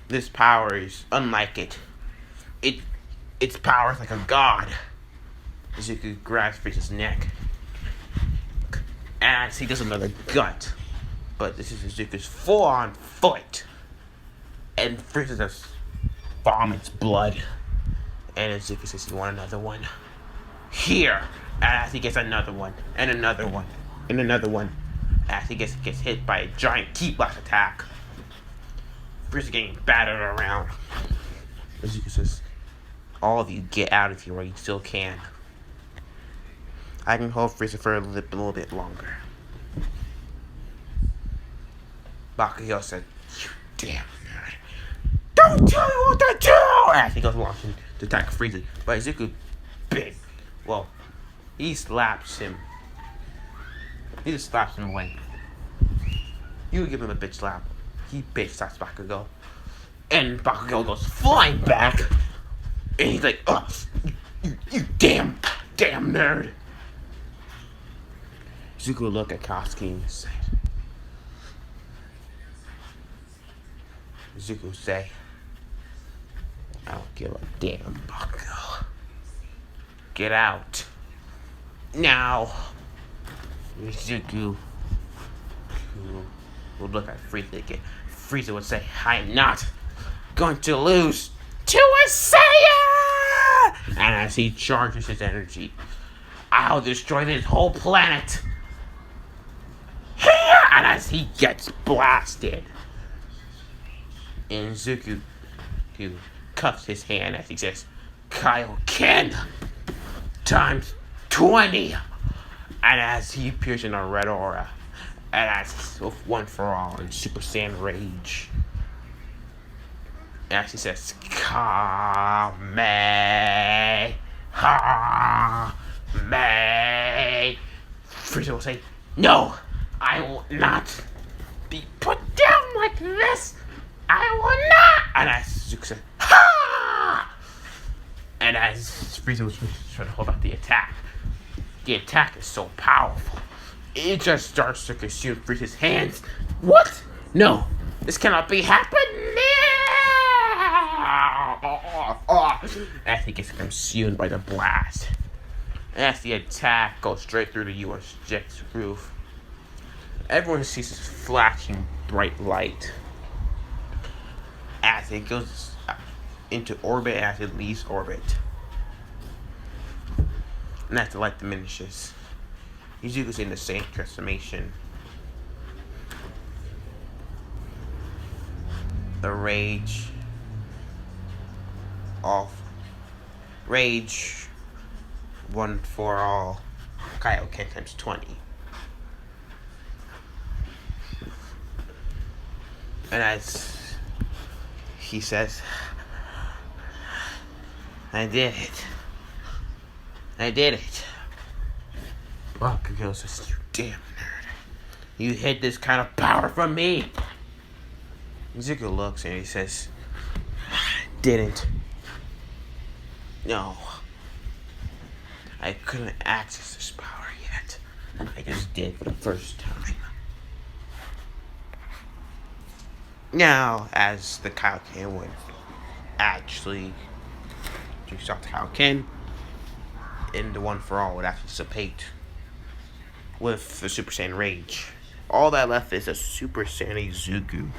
This power is unlike it. Its power is like a god. Zuko grabs Frieza's neck. And he does another gut. But this is Zuko's full-on foot. And Frieza just vomits blood. And then Zuko says, "You want another one?" Here! And as he gets another one, and another one, and another one. As he gets hit by a giant ki blast attack. Frieza getting battered around. Zuko says, "All of you get out of here while you still can. I can hold Frieza for a little bit longer." Bakugo said, "You damn nerd. Don't tell me what to do!" As he goes launching to attack Frieza. But Zuko, big. Well, he slaps him. He just slaps him away. You give him a bitch slap. He bitch slaps Bakugo. And Bakugo goes flying back. And he's like, "Oh, you damn nerd." Zuko looked at Koski and said, Zuko say, "I don't give a damn, Bakugo. Get out. Now." Zuko would look at Frieza again. Frieza would say, "I am not going to lose to a Saiyan!" And as he charges his energy, "I'll destroy this whole planet." Here! And as he gets blasted, and Zuko cuffs his hand as he says, "Kaioken times 20. And as he appears in a red aura, and as one for all in Super Saiyan Rage, as he says, "Kame, ha, me," Frieza will say, "No, I will not be put down like this. I will not." And as Zuko said, "Ha!" And as Frieza was trying to hold out the attack is so powerful. It just starts to consume Frieza's hands. What? No, this cannot be happening. As he gets consumed by the blast. As the attack goes straight through the U.S. jet's roof. Everyone sees this flashing bright light. As it goes into orbit, as it leaves orbit. And as the light diminishes, Zuko's in the same transformation. The rage one for all, Kaioken times 20. And as he says, "I did it. I did it." Bakugo says, "You damn nerd. You hid this kind of power from me." Zuko looks and he says, "I didn't. No. I couldn't access this power yet. I just did for the first time." Now, as the Kaioken would actually introduce Dr. Kaioken, and the one for all would actually dissipate with the Super Saiyan Rage. All that left is a Super Saiyan Zuko.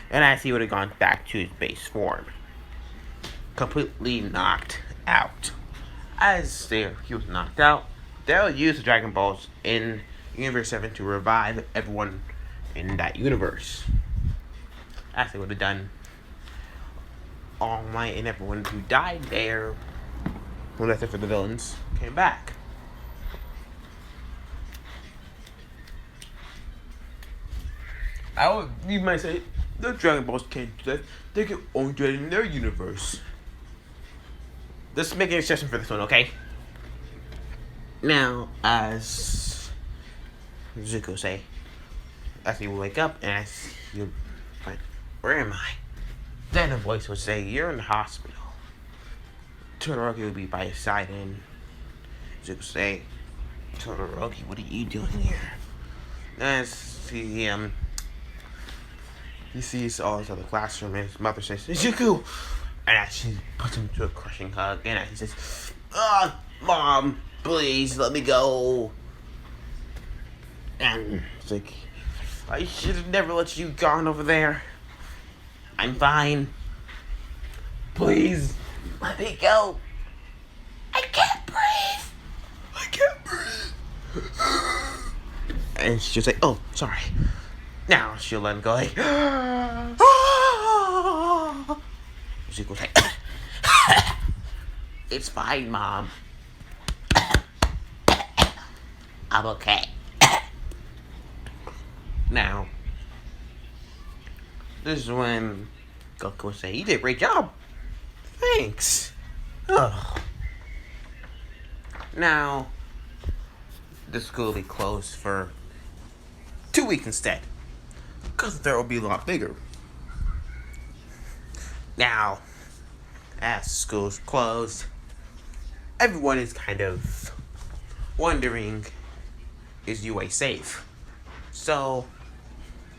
And as he would have gone back to his base form, completely knocked out. As he was knocked out, they'll use the Dragon Balls in Universe 7 to revive everyone in that universe. As they would have done All Might, and everyone who died there, when that's it for the villains, came back. You might say, The Dragon Balls can't do that. They can only do it in their universe. Let's make an exception for this one, okay? Now, as Zuko say, as he will wake up and as you find, where am I? Then a voice will say, you're in the hospital. Todoroki will be by his side and Zuko say, Todoroki, what are you doing here? As he sees all his other classroom and his mother says, Zuko! And as she puts him to a crushing hug and as he says, Mom, please let me go. And it's like, I should have never let you gone over there. I'm fine. Please, let me go. I can't breathe. I can't breathe. And she'll say, oh, sorry. Now she'll let him go like, Zuko will say, it's fine, Mom. I'm okay. Now, this is when Goku will say, you did a great job. Thanks. Ugh. Now, the school will be closed for 2 weeks instead. Because there will be a lot bigger. Now, as school's closed, everyone is kind of wondering, is UA safe? So,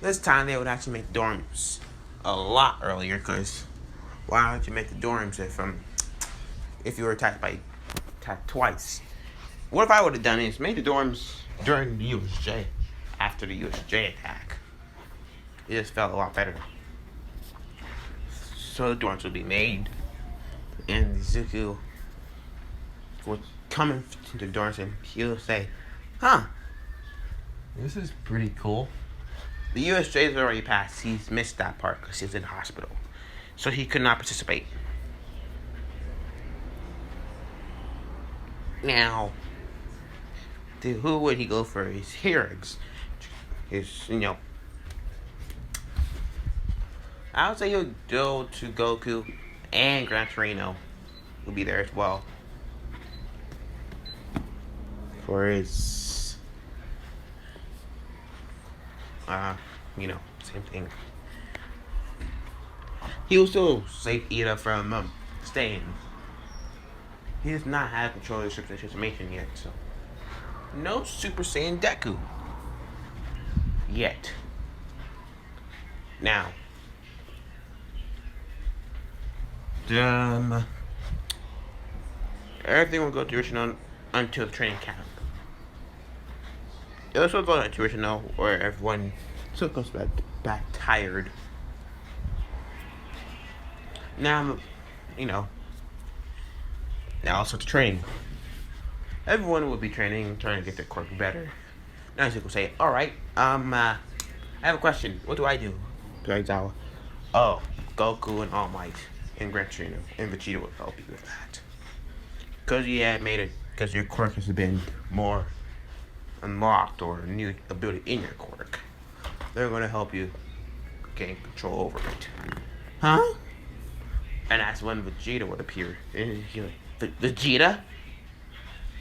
this time they would actually make dorms a lot earlier, because why don't you make the dorms if you were attacked twice? What if I would have done is made the dorms during the USJ, after the USJ attack? It just felt a lot better. So the dorms would be made, and Zuko would come into the dorms and he'll say, this is pretty cool. The USJ is already passed. He's missed that part because he's in the hospital. So he could not participate. Now, who would he go for? His heroes. I would say he'll go to Goku and Gran Torino will be there as well. For his same thing. He will still save Ida from staying. He does not have control of the Super Saiyan transformation yet, so no Super Saiyan Deku yet. Now, everything will go to original until the training camp. It also goes to original where everyone still comes back tired. Now, now also to training. Everyone will be training, trying to get their quirk better. Now you will say, alright, I have a question. What do I do? Aizawa. Oh, Goku and All Might and Gran Torino and Vegeta will help you with that. Because your quirk has been more unlocked or a new ability in your quirk. They're going to help you gain control over it. Huh? And that's when Vegeta would appear. And he's like, Vegeta?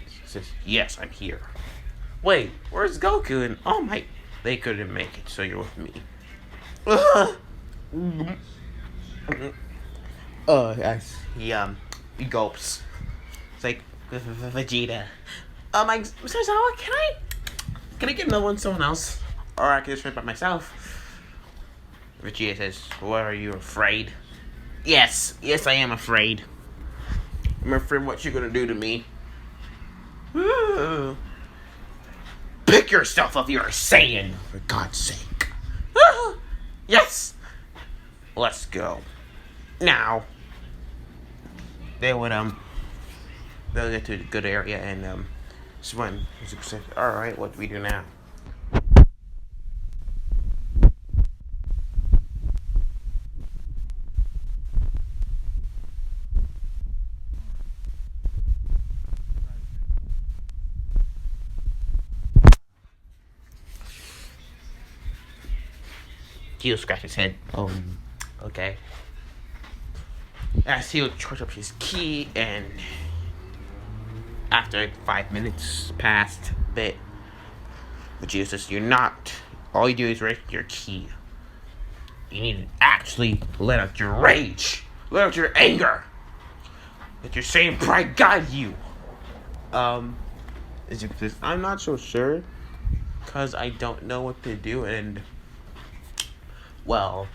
He says, yes, I'm here. Wait, where's Goku and All Might? They couldn't make it, so you're with me. As he gulps. It's like, Vegeta. Mr. Zawa, can I get another one, someone else? Or I can just drink by myself. Vegeta says, what, are you afraid? Yes, I am afraid. I'm afraid of what you're gonna do to me. Pick yourself up, you're a Saiyan, for God's sake. Yes! Let's go. Now, they'll get to a good area and Swan says, alright, what do we do now? He'll scratch his head. Okay. As he'll charge up his ki, and after 5 minutes passed, Vegeta says, "You're not. All you do is raise your ki. You need to actually let out your rage, let out your anger. Let your same pride guide you." Is it this? I'm not so sure, cause I don't know what to do, and well,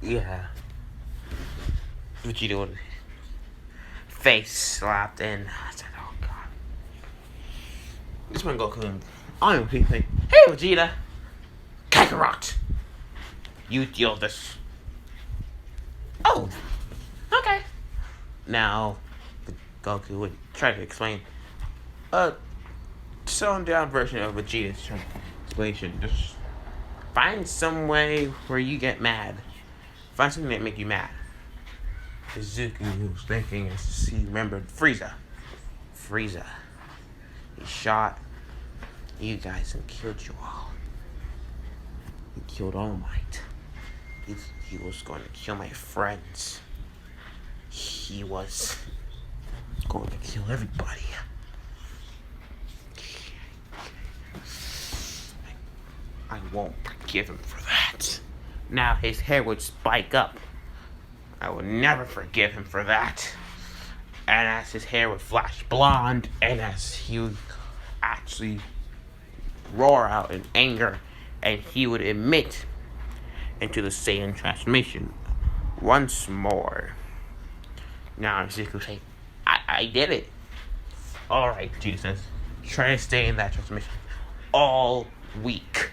yeah. Vegeta would face slapped, and I said, "Oh God." This one Goku, I am thinking, "Hey Vegeta, Kakarot, you deal with this." Oh, okay. Now, Goku would try to explain a toned down version of Vegeta's explanation. Just find some way where you get mad. Find something that make you mad. Izuku was thinking as he remembered Frieza. He shot you guys and killed you all. He killed All Might. He was going to kill my friends. He was going to kill everybody. I won't forgive him for that. Now his hair would spike up. I will never forgive him for that. And as his hair would flash blonde, and as he would actually roar out in anger, and he would emit into the Saiyan transformation once more. Now Izuku would say, I did it. Alright, Jesus. Try to stay in that transformation all week.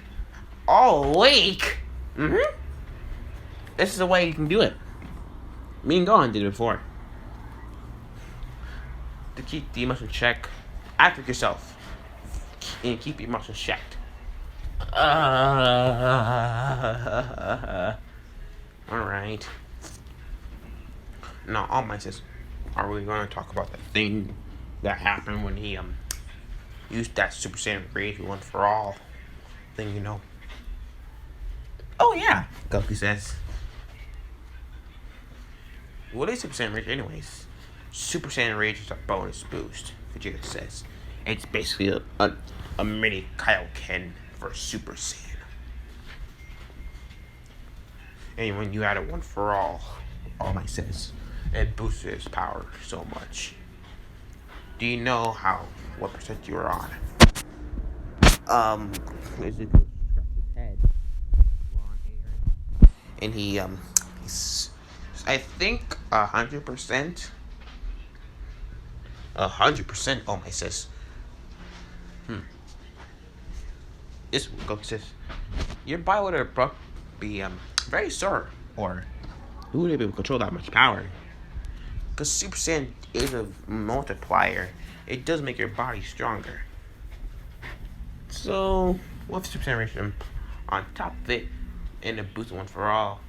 All week? Mm-hmm. This is the way you can do it. Me and Gohan did it before. To keep the emotions checked, act like yourself. And keep your emotions checked. Alright. Now, All Might says, are we going to talk about the thing that happened when he used that Super Saiyan Rage once for all thing, you know? Oh yeah, Goku says. What is Super Saiyan Rage anyways? Super Saiyan Rage is a bonus boost, Vegeta says. It's basically a mini Kaioken for Super Saiyan. And when you add it one for all Might says, it boosts his power so much. Do you know what percent you are on? Vegeta scratched his head. And he's, I think 100%. 100%. Oh my sis. This Goku says, your body would be very sore, or who would be able to control that much power? Because Super Saiyan is a multiplier. It does make your body stronger. So with Super Saiyan Rage on top of it, and a boost one for all.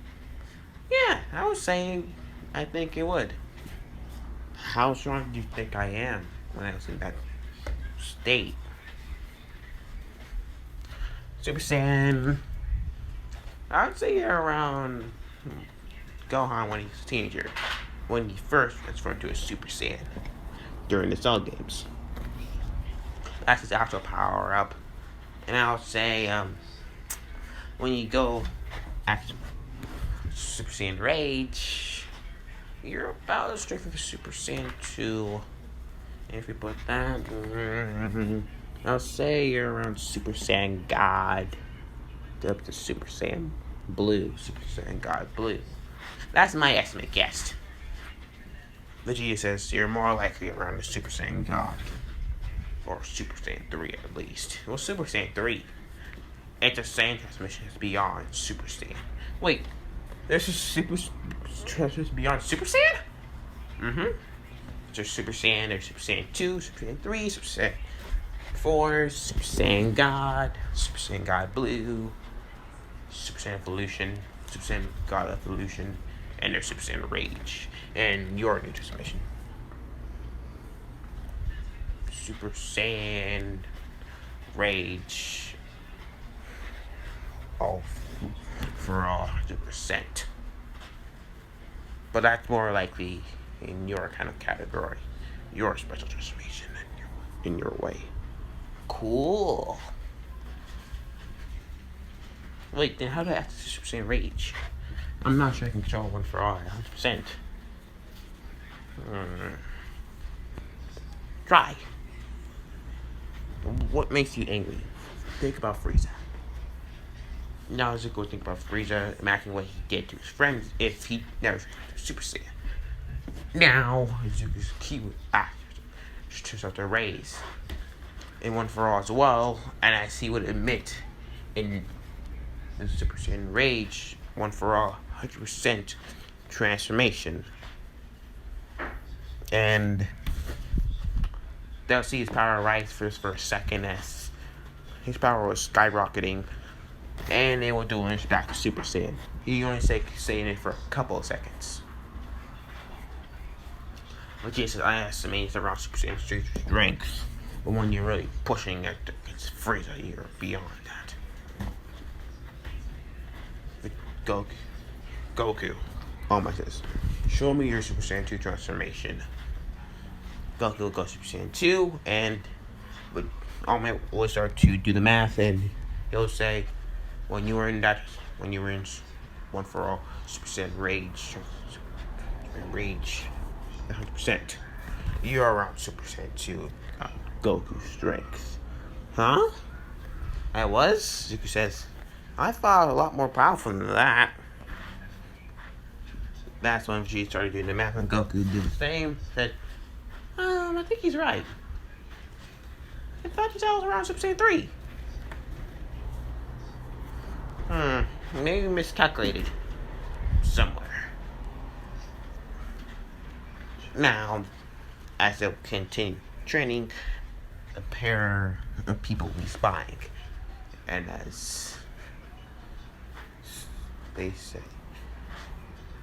Yeah, I was saying, I think it would. How strong do you think I am when I was in that state? Super Saiyan, I would say around Gohan when he was a teenager, when he first transformed to a Super Saiyan during the Cell games. That's his actual power up. And I would say, when you go after Super Saiyan Rage, you're about as straight for the Super Saiyan 2. And if we put that, I'll say you're around Super Saiyan God up to Super Saiyan Blue. Super Saiyan God Blue. That's my estimate guess. Vegeta says you're more likely around the Super Saiyan God. Or Super Saiyan 3 at least. Well, Super Saiyan 3. It's the same transmission as beyond Super Saiyan. Wait, there's a Super transmission beyond Super Saiyan? Mm-hmm. There's Super Saiyan, there's Super Saiyan 2, Super Saiyan 3, Super Saiyan 4, Super Saiyan God, Super Saiyan God Blue, Super Saiyan Evolution, Super Saiyan God Evolution, and there's Super Saiyan Rage. And your new transmission. Super Saiyan Rage. Oh, for all 100%. But that's more likely in your kind of category. Your special transformation in your way. Cool. Wait, then how do I have to Super Saiyan Rage? I'm not sure I can control one for all 100%. Try. What makes you angry? Think about Frieza. Now Zuko think about Frieza, imagine what he did to his friends if he never Super Saiyan. Now Zuko's key turns out to raise in One for All as well, and I see what it meant in the Super Saiyan Rage One for All 100% transformation. And they'll see his power rise for a second as his power was skyrocketing, and they will do it back to Super Saiyan. He only saying it for a couple of seconds. Which is, I estimate, around Super Saiyan strength. But when you're really pushing it against Frieza, you're beyond that. Goku. Oh my goodness. Show me your Super Saiyan 2 transformation. Goku will go Super Saiyan 2, and All Might will start to do the math, and he'll say, when you were in One for All Super Saiyan Rage 100%, you're around Super Saiyan 2 Goku strength. Huh? I was? Zuko says, I thought a lot more powerful than that. That's when she started doing the math, and Goku did the same. Said, I think he's right. I thought you said I was around Super Saiyan 3. Maybe miscalculated somewhere. Now, as they'll continue training, a pair of people will be spying. And as they say,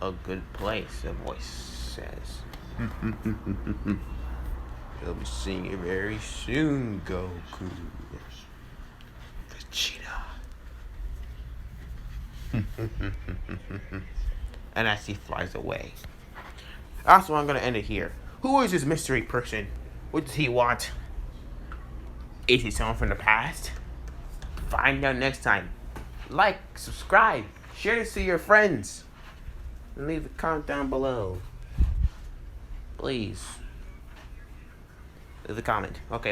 a good place, a voice says. You'll be seeing it very soon, Goku. Vegeta. And as he flies away. Also, I'm going to end it here. Who is this mystery person? What does he want? Is he someone from the past? Find out next time. Like, subscribe, share this to your friends. And leave a comment down below. Please. Leave a comment. Okay.